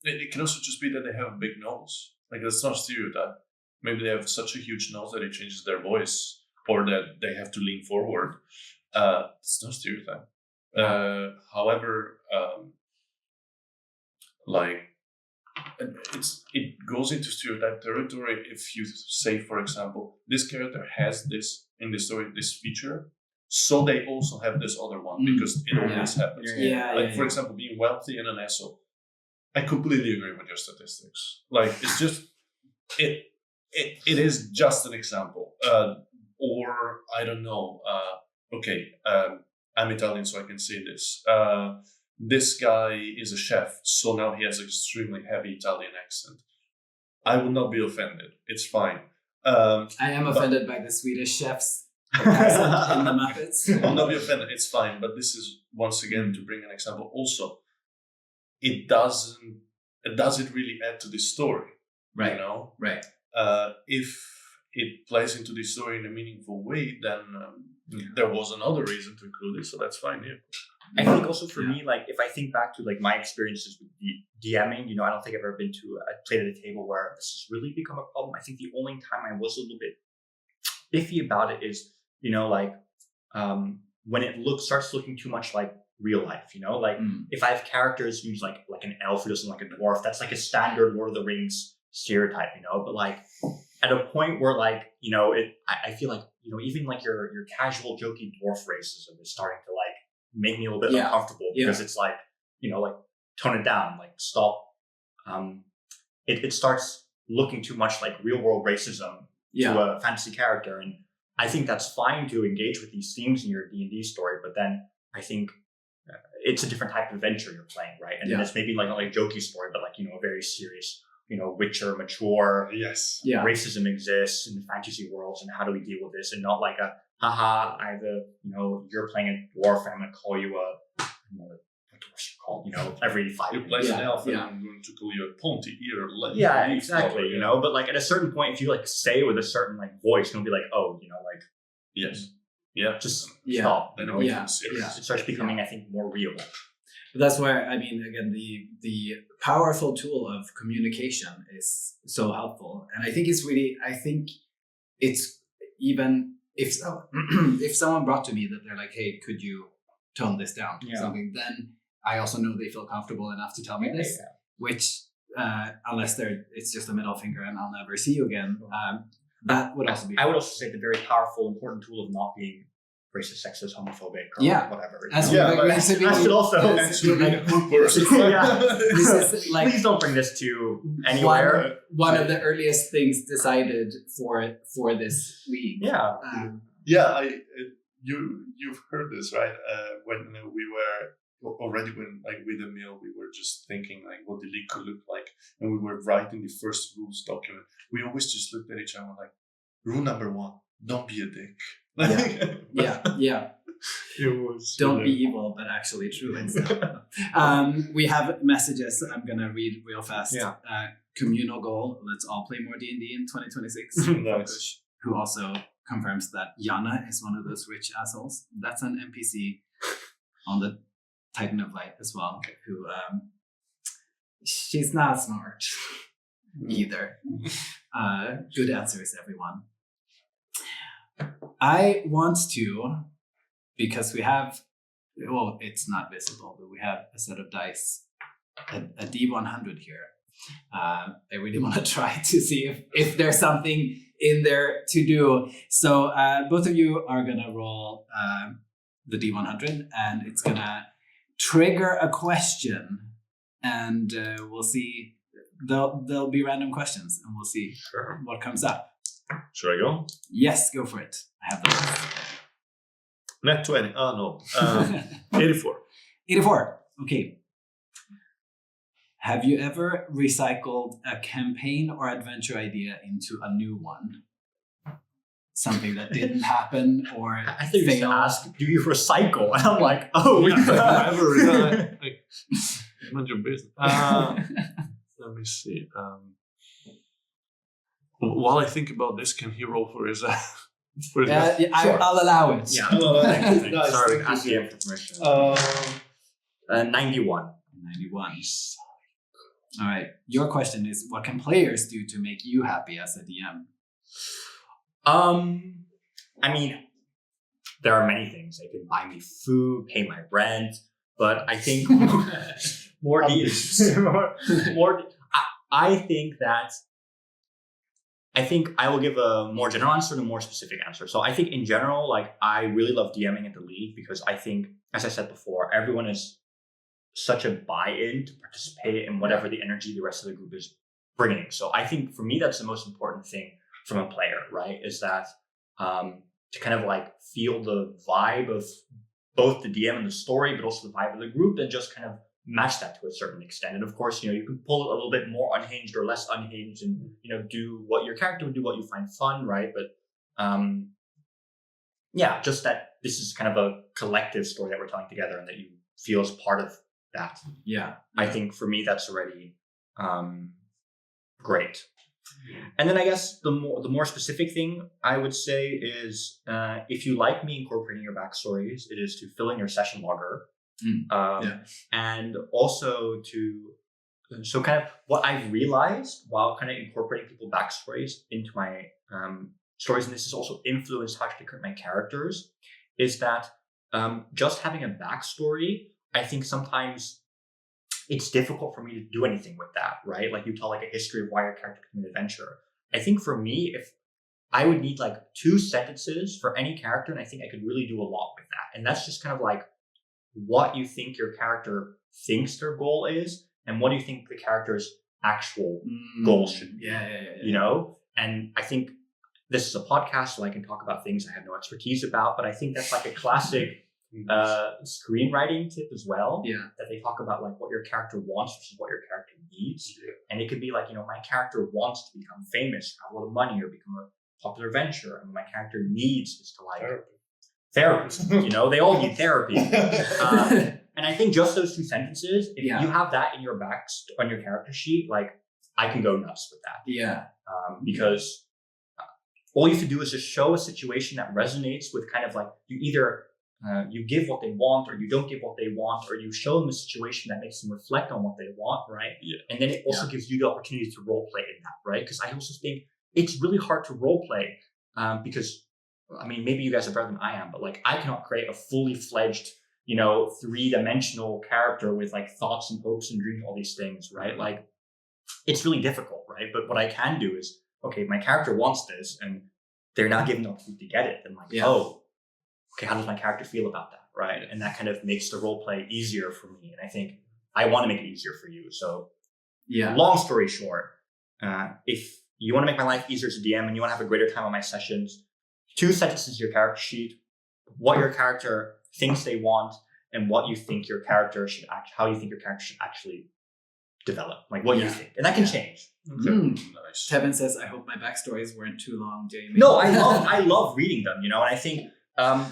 it can also just be that they have a big nose. Like, that's not a stereotype. Maybe they have such a huge nose that it changes their voice, or that they have to lean forward. It's not a stereotype. However, like, it goes into stereotype territory if you say, for example, this character has this in the story, this feature, so they also have this other one, because it always happens. For example, being wealthy and an asshole. I completely agree with your statistics. Like, it's just it is just an example. Or I don't know. I'm Italian, so I can say this. This guy is a chef, so now he has an extremely heavy Italian accent. I will not be offended. It's fine. I am offended by the Swedish chefs accent in the Muppets. I will not be offended. It's fine. But this is, once again, to bring an example. Also, it doesn't really add to the story. Right. You know? Right. If it plays into the story in a meaningful way, then there was another reason to include it, so that's fine. Yeah. I think also for me, like, if I think back to like my experiences with the DMing, you know, I don't think I've ever been to a play at a table where this has really become a problem. I think the only time I was a little bit iffy about it is, you know, like when it starts looking too much like real life, you know, like if I have characters who's like an elf who doesn't like a dwarf, that's like a standard Lord of the Rings stereotype, but like at a point where like, I feel like, even like your casual jokey dwarf racism is starting to like make me a little bit uncomfortable because it's like, like tone it down, like stop. It starts looking too much like real world racism to a fantasy character. And I think that's fine to engage with these themes in your D&D story, but then I think it's a different type of adventure you're playing, right? And then it's maybe like not like a jokey story, but like, a very serious, richer, mature. Yes. Yeah. Racism exists in the fantasy worlds, and how do we deal with this? And not like a, haha, you're playing a dwarf and I'm going to call you a, what dwarfs are called, every 5 You minutes. play an elf and I'm going to call you a pointy ear. Yeah, exactly. But like at a certain point, if you like say it with a certain like voice, it'll be like, oh, like, yes. Yeah. Just stop. Then it becomes serious. It starts becoming, I think, more real. But that's where, I mean, again, the powerful tool of communication is so helpful. And I think it's even if if someone brought to me that they're like, hey, could you tone this down? Something, then I also know they feel comfortable enough to tell me this, which unless it's just a middle finger and I'll never see you again. That would also be. I would also say the very powerful, important tool of not being racist, sexist, homophobic, or whatever. That should also. This is like, please don't bring this to anywhere. One of the earliest things decided for this league. Yeah. You've heard this, right? When we were already with Emil, we were just thinking like what the league could look like, and we were writing the first rules document. We always just looked at each other like, rule number 1: don't be a dick. Yeah. Don't be evil, but actually true instead. We have messages I'm gonna read real fast. Communal goal: let's all play more D&D in 2026. Nice. Who also confirms that Yana is one of those rich assholes. That's an NPC on the Titan of Light as well. Who she's not smart either. Good answers, everyone. I want to, because we have, well, it's not visible, but we have a set of dice, a D100 here. I really want to try to see if there's something in there to do. So both of you are going to roll the D100, and it's going to trigger a question, and we'll see. There'll be random questions, and we'll see what comes up. Should I go? Yes, go for it. I have those. Net 20. Oh, no. 84. 84. Okay. Have you ever recycled a campaign or adventure idea into a new one? Something that didn't happen or I think you should ask, do you recycle? And I'm like, oh, yeah, ever. Mind your business. Let me see. While I think about this, can he roll for his... I'll allow it. Yeah. Nice. Sorry, ask him for permission. 91. 91. All right. Your question is, what can players do to make you happy as a DM? I mean, there are many things. They can buy me food, pay my rent, but I think more. I think I will give a more general answer and a more specific answer. So I think in general, like I really love DMing at the league because I think, as I said before, everyone is such a buy-in to participate in whatever the energy the rest of the group is bringing. So I think for me, that's the most important thing from a player, right? Is that to kind of like feel the vibe of both the DM and the story, but also the vibe of the group, and just kind of match that to a certain extent. And of course, you can pull it a little bit more unhinged or less unhinged, and do what your character would do, what you find fun, right? But just that this is kind of a collective story that we're telling together, and that you feel as part of that. Yeah. I think for me that's already great. And then I guess the more specific thing I would say is if you like me incorporating your backstories, it is to fill in your session logger. And also so kind of what I've realized while kind of incorporating people's backstories into my stories, and this has also influenced how I actually create my characters, is that just having a backstory, I think sometimes it's difficult for me to do anything with that, right? Like you tell like a history of why your character became an adventurer. I think for me, if I would need like 2 sentences for any character, and I think I could really do a lot with that. And that's just kind of like what you think your character thinks their goal is, and what do you think the character's actual goal should be. You know? And I think this is a podcast, so I can talk about things I have no expertise about, but I think that's like a classic screenwriting tip as well. Yeah. That they talk about like what your character wants versus what your character needs. Yeah. And it could be like, you know, my character wants to become famous, have a lot of money, or become a popular venture, and my character needs is to like therapy. You know, they all need therapy. And I think just those 2 sentences, if you have that in your on your character sheet, like I can go nuts with that. Yeah. Because all you have to do is just show a situation that resonates with kind of like you either you give what they want, or you don't give what they want, or you show them a situation that makes them reflect on what they want, right? Yeah. And then it also gives you the opportunity to role play in that, right? Because I also think it's really hard to role play because, I mean, maybe you guys are better than I am, but like I cannot create a fully fledged, you know, 3-dimensional character with like thoughts and hopes and dreams, all these things, right? Like it's really difficult, right? But what I can do is, okay, my character wants this and they're not given the opportunity to get it. And like, oh, okay, how does my character feel about that, right? And that kind of makes the role play easier for me. And I think I want to make it easier for you. So long story short, if you want to make my life easier as a DM and you want to have a greater time on my sessions, 2 sentences to your character sheet, what your character thinks they want, and what you think your character should how you think your character should actually develop, like what you think, and that can change. Nice. Tevin says, "I hope my backstories weren't too long, Jamie." No, I love reading them, you know, and I think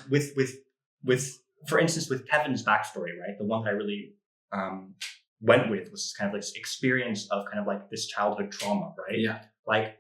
with for instance with Tevin's backstory, right, the one that I really went with was kind of like this experience of kind of like this childhood trauma, right? Yeah. Like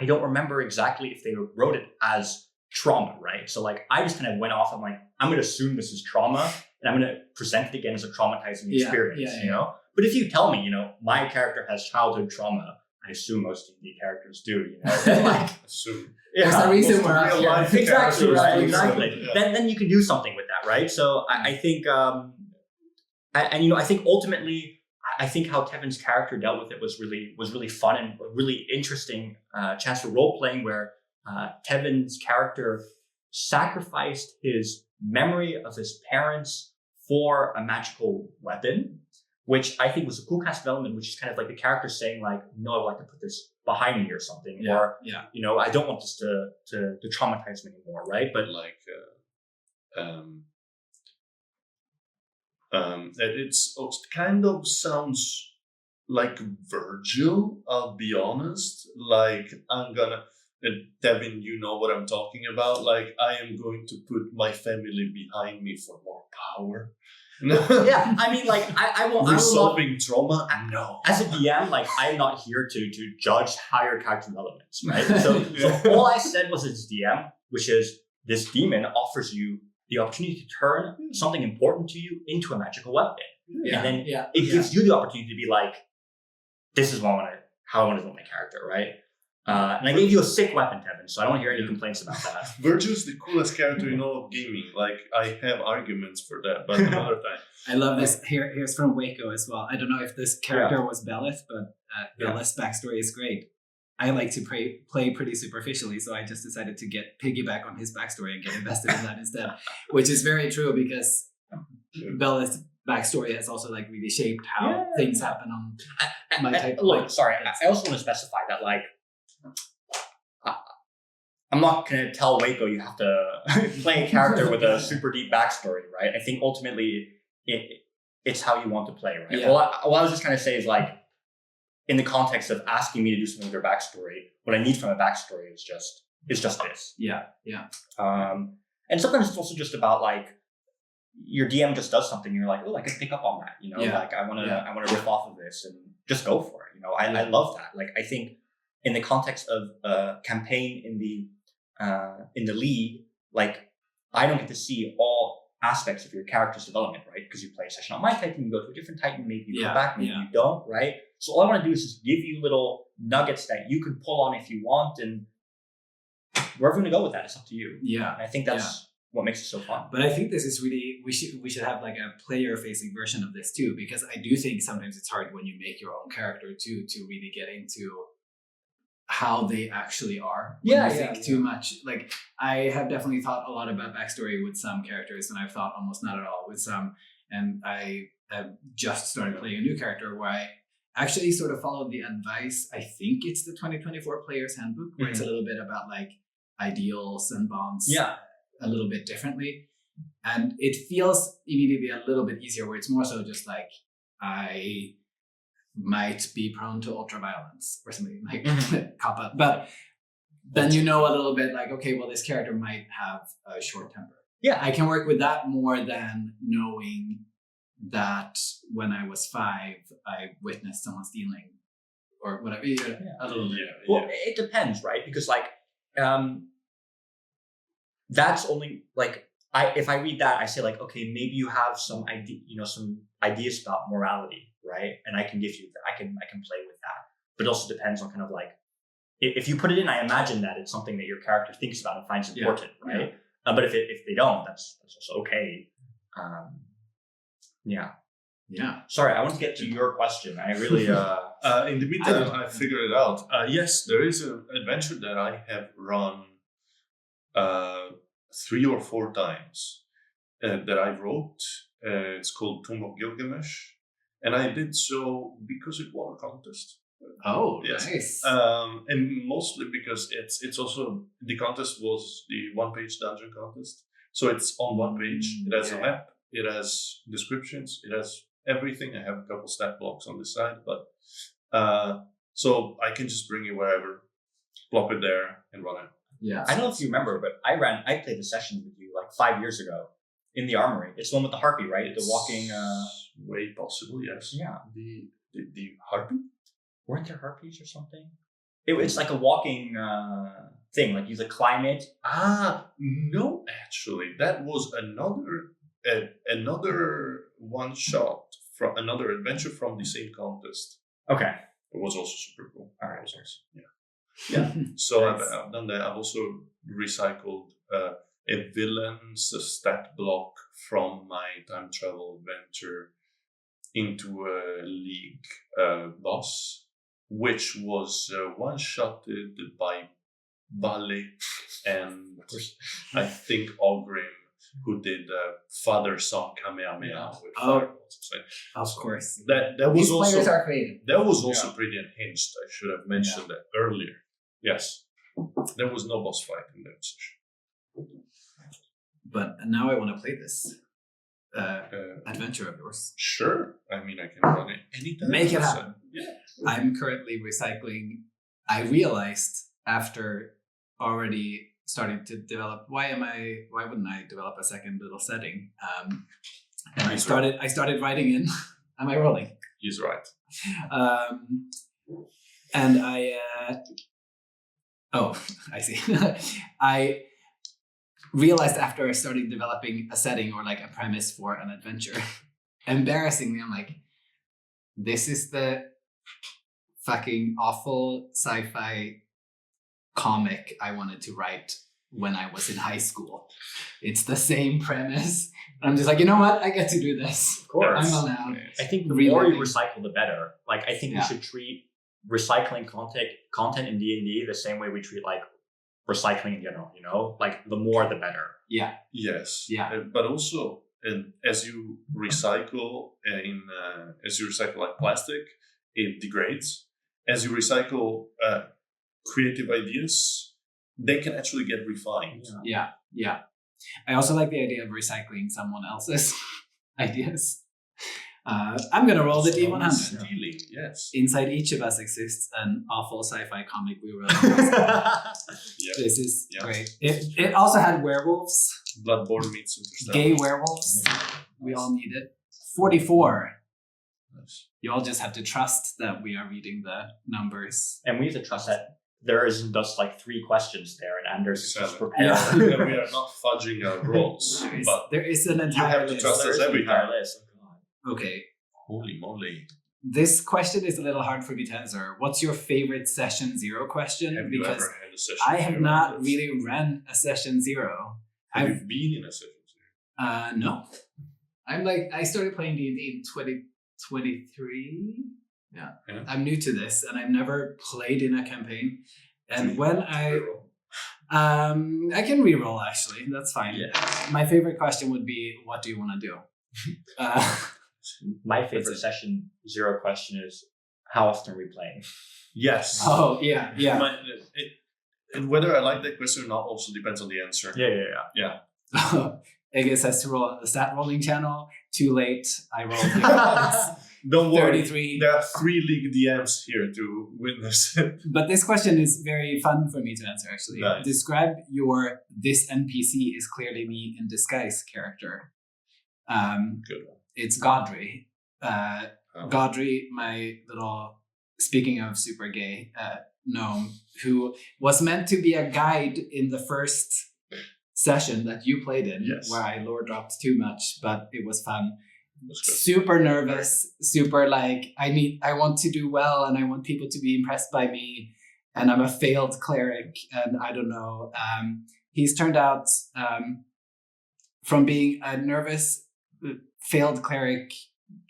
I don't remember exactly if they wrote it as trauma, right? So like I just kind of went off. I'm like, I'm going to assume this is trauma, and I'm going to present it again as a traumatizing experience, you know. But if you tell me, you know, my character has childhood trauma, I assume most of the characters do, you know. Then like, assume. There's a reason we're real life. Exactly, right? Exactly. Yeah. Then you can do something with that, right? So I think, and you know, I think ultimately, I think how Tevin's character dealt with it was really fun and a really interesting chance for role playing, where Tevin's character sacrificed his memory of his parents for a magical weapon, which I think was a cool cast development, which is kind of like the character saying like, no, I would like to put this behind me or something, or you know, I don't want this to traumatize me anymore, right? But like it kind of sounds like Virgil, I'll be honest. Like Tevin, you know what I'm talking about. Like I am going to put my family behind me for more power. Yeah, I mean, like I will resolving trauma. No, as a DM, like I'm not here to judge how your character developments, right? So all I said was as DM, which is this demon offers you the opportunity to turn something important to you into a magical weapon, and then it gives you the opportunity to be like, this is how I want to build my character, right? And I gave you a sick weapon, Tevin, so I don't want to hear any complaints about that. Virgil's the coolest character in all of gaming. Like, I have arguments for that, but another time. I love this. Here's from Waco as well. I don't know if this character was Belith, but Belith's backstory is great. I like to play pretty superficially, so I just decided to piggyback on his backstory and get invested in that instead, which is very true because Belith's backstory has also like really shaped how things happen on my type. Look, sorry, I also want to specify that like, I'm not going to tell Waco you have to play a character with a super deep backstory, right? I think ultimately it's how you want to play, right? Yeah. What I was just trying to say is like, in the context of asking me to do something with their backstory, what I need from a backstory is just this. Yeah. And sometimes it's also just about like, your DM just does something, and you're like, oh, I can pick up on that, you know, like I want to riff off of this and just go for it. You know, I love that. Like, I think in the context of a campaign in the league, like I don't get to see all aspects of your character's development, right? Because you play a session on my Titan, you go to a different Titan, maybe you come back, maybe you don't, right? So all I want to do is just give you little nuggets that you can pull on if you want, and wherever you want to go with that, it's up to you. Yeah. And I think that's what makes it so fun. But I think this is really we should have like a player facing version of this too, because I do think sometimes it's hard when you make your own character too to really get into how they actually are. When you think too much. Like I have definitely thought a lot about backstory with some characters, and I've thought almost not at all with some. And I have just started playing a new character where I actually sort of followed the advice. I think it's the 2024 Player's Handbook, where it's a little bit about like ideals and bonds a little bit differently. And it feels immediately a little bit easier, where it's more so just like, I might be prone to ultraviolence or something like cop out. But then you know a little bit like, okay, well, this character might have a short temper. Yeah, I can work with that more than knowing that when I was 5, I witnessed someone stealing or whatever. A little bit. Well, it depends, right? Because like, that's only like, if I read that, I say like, okay, maybe you have some idea, some ideas about morality, right? And I can give you that. I can play with that. But it also depends on kind of like, if you put it in, I imagine that it's something that your character thinks about and finds important, right? But if they don't, that's also okay. Sorry, I want to get to your question. I really. In the meantime, I figured it out. Yes, there is an adventure that I have run 3 or 4 times that I wrote. It's called Tomb of Gilgamesh, and I did so because it won a contest. Oh, yes. Nice. And mostly because it's also, the contest was the 1-page dungeon contest. So it's on 1 page. It has a map. It has descriptions. It has everything. I have a couple stat blocks on the side, but so I can just bring you wherever, plop it there, and run it. Yeah, I don't know if you remember, but I played a session with you like 5 years ago in the Armory. It's the one with the harpy, right? The walking. Way possible, yes. Yeah. The harpy. Weren't there harpies or something? It's like a walking thing. Like you climb it. No, actually, that was another one shot from another adventure from the same contest. Okay. It was also super cool. All right. Yeah. So I've done that. I've also recycled a villain's stat block from my time travel adventure into a league boss, which was one-shotted by Bale and I think Ogrim, who did father-son Kamehameha with fireballs. Of course. That was These also players are creative. That was also pretty unhinged. I should have mentioned that earlier. Yes, there was no boss fight in that session. But now I want to play this adventure of yours. Sure. I mean, I can run it anytime. Make it happen. Yeah. I'm currently recycling. I realized after already starting to develop, why wouldn't I develop a second little setting? And I started writing in. Am I rolling? He's right. And I see. I realized after I started developing a setting or like a premise for an adventure, embarrassingly, I'm like, this is the fucking awful sci-fi comic I wanted to write when I was in high school. It's the same premise. I'm just like, you know what? I get to do this. Of course. I'm allowed. I think the more you recycle, the better. Like, I think we should treat recycling content in D&D the same way we treat like recycling in general, like the more the better. Yeah. Yes. Yeah. But also, as you recycle like plastic, it degrades. As you recycle creative ideas, they can actually get refined. Yeah. I also like the idea of recycling someone else's ideas. I'm going to roll the D100. Stealing, yes. Inside each of us exists an awful sci-fi comic we wrote. This is great. It also had werewolves. Bloodborne meets Interstellar. Gay werewolves. We all need it. 44. Nice. You all just have to trust that we are reading the numbers. And we have to trust that there isn't just like 3 questions there and Anders is just prepared. Yeah. We are not fudging our rolls. There is an entire you have to trust us every time. Okay. Holy moly. This question is a little hard for me to answer. What's your favorite session 0 question? Have you ever had a session I have 0? not really ran a session 0. Have you been in a session? No. I started playing D&D in 2023. Yeah. I'm new to this, and I've never played in a campaign. And when I can reroll, actually. That's fine. Yeah. My favorite question would be, what do you want to do? My favorite session 0 question is, how often are we playing? Yes. Oh, yeah. And whether I like that question or not also depends on the answer. Yeah. Ege says to roll on the stat rolling channel. Too late. I rolled Don't worry. 33. There are 3 league DMs here to witness it. But this question is very fun for me to answer, actually. Nice. Describe your "this NPC is clearly me in disguise" character. Good one. It's Godry. Godry, my little, speaking of super gay gnome, who was meant to be a guide in the first session that you played in, where I lore dropped too much, but it was fun. Super nervous, super like, I want to do well and I want people to be impressed by me, and I'm a failed cleric, and I don't know. He's turned out from being a nervous, failed cleric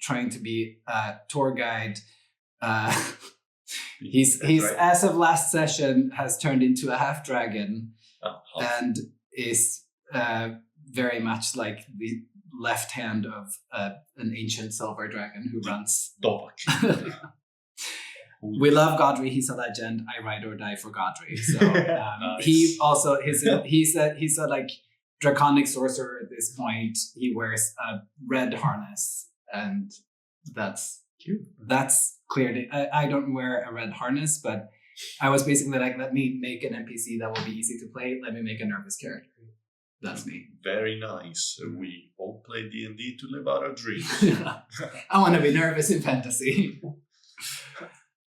trying to be a tour guide. He's right. As of last session has turned into a half dragon and is very much like the left hand of an ancient silver dragon who runs. We love Godry. He's a legend. I ride or die for Godry. So nice. He also he's a like draconic sorcerer at this point. He wears a red harness, and that's cute. That's clearly I don't wear a red harness, but I was basically like, let me make an NPC that will be easy to play. Let me make a nervous character. That's me. Very nice. We all play D&D to live out our dreams. I want to be nervous in fantasy.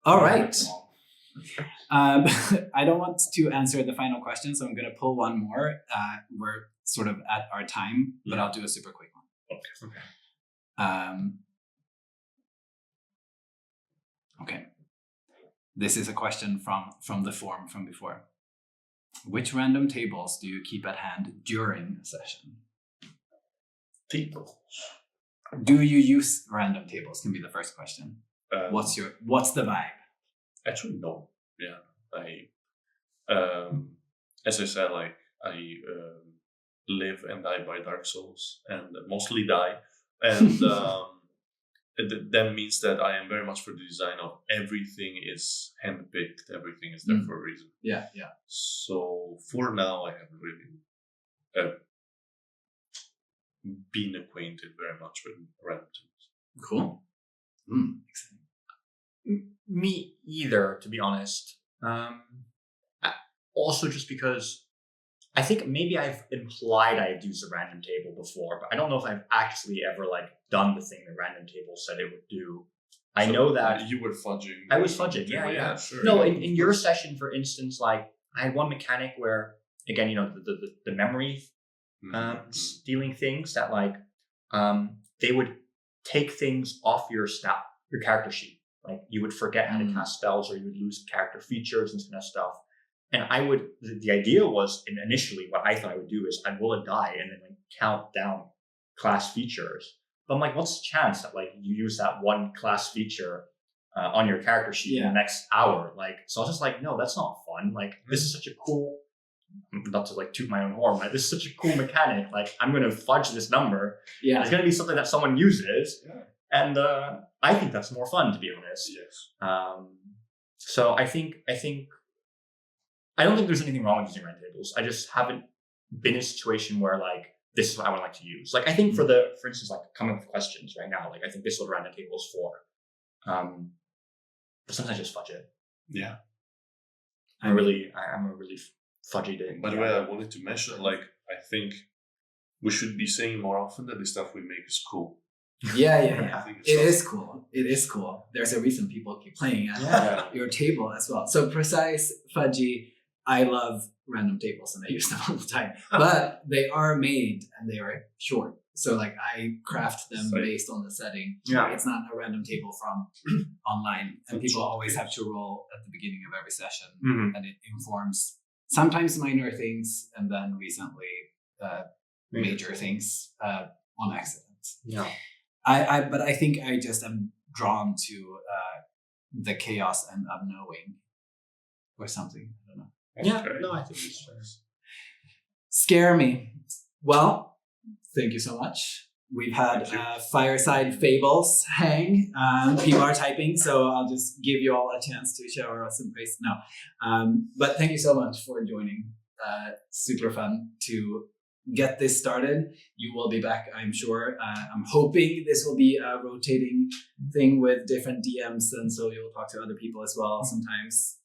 All right. I don't want to answer the final question, so I'm going to pull one more. We're sort of at our time, but I'll do a super quick one. Okay. Okay. This is a question from the form from before. Which random tables do you keep at hand during a session? Tables. Do you use random tables? Can be the first question. What's the vibe? Actually, no. Yeah, as I said, like I live and die by Dark Souls, and mostly die, and that means that I am very much for the design of everything is handpicked, everything is there for a reason. Yeah. So for now, I haven't really been acquainted very much with random tables. Cool. Me either, to be honest. Also, just because I think maybe I've implied I've used a random table before, but I don't know if I've actually ever done the thing the random table said it would do. I know that you were fudging. I was fudging. Yeah. Sure. No, in your session, for instance, like I had one mechanic where, again, the memory stealing things that they would take things off your character sheet. Like you would forget how to cast spells, or you would lose character features and kind of stuff. And the idea was, initially what I thought I would do is I'd roll a die and then count down class features. But I'm like, what's the chance that you use that one class feature on your character sheet in the next hour? So I was just like, no, that's not fun. This is such a cool, not to toot my own horn, this is such a cool mechanic. I'm going to fudge this number. Yeah. It's going to be something that someone uses. Yeah. And I think that's more fun, to be honest. Yes. So I don't think there's anything wrong with using random tables. I just haven't been in a situation where this is what I would like to use. I think for instance, coming up with questions right now, I think this is what random table is for. But sometimes I just fudge it. Yeah. I'm a really fudgy day. By the way, I wanted to mention, I think we should be saying more often that the stuff we make is cool. Yeah. It is cool. It is cool. There's a reason people keep playing at your table as well. So precise, fudgy. I love random tables and I use them all the time. But they are made and they are short. So I craft them based on the setting. Yeah. It's not a random table from online. And people always have to roll at the beginning of every session. And it informs sometimes minor things. And then recently major things on accident. Yeah. But I think I just am drawn to the chaos and unknowing or something. I don't know. Yeah, no, I think it's fair. Scare me. Well, thank you so much. We've had Fireside Fables hang. People are typing, so I'll just give you all a chance to shower us some praise now. But thank you so much for joining. Super fun to get this started. You will be back, I'm sure. I'm hoping this will be a rotating thing with different DMs, and so you'll talk to other people as well sometimes.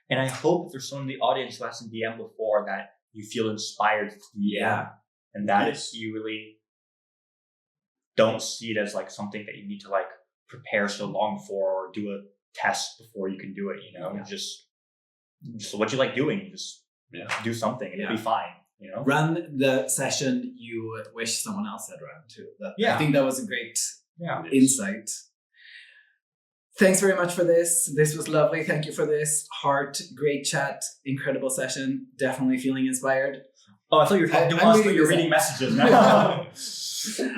And I hope if there's someone in the audience who hasn't DM before, that you feel inspired to DM, and that you really don't see it as like something that you need to like prepare so long for or do a test before you can do it. You know, just what you like doing, just do something and it'll be fine. You know, run the session you wish someone else had run too. I think that was a great insight. Thanks very much for this. This was lovely. Thank you for this. Heart, great chat, incredible session. Definitely feeling inspired. Oh, I thought you were talking to us, but you're reading messages now.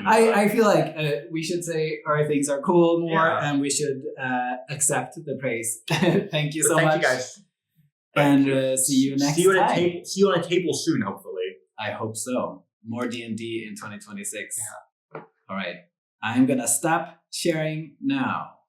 I feel like we should say our things are cool more, and we should accept the praise. Thank you so much. Thank you guys. And see you next time. See you on a table soon, hopefully. I hope so. More D&D in 2026. Yeah. All right. I'm going to stop sharing now.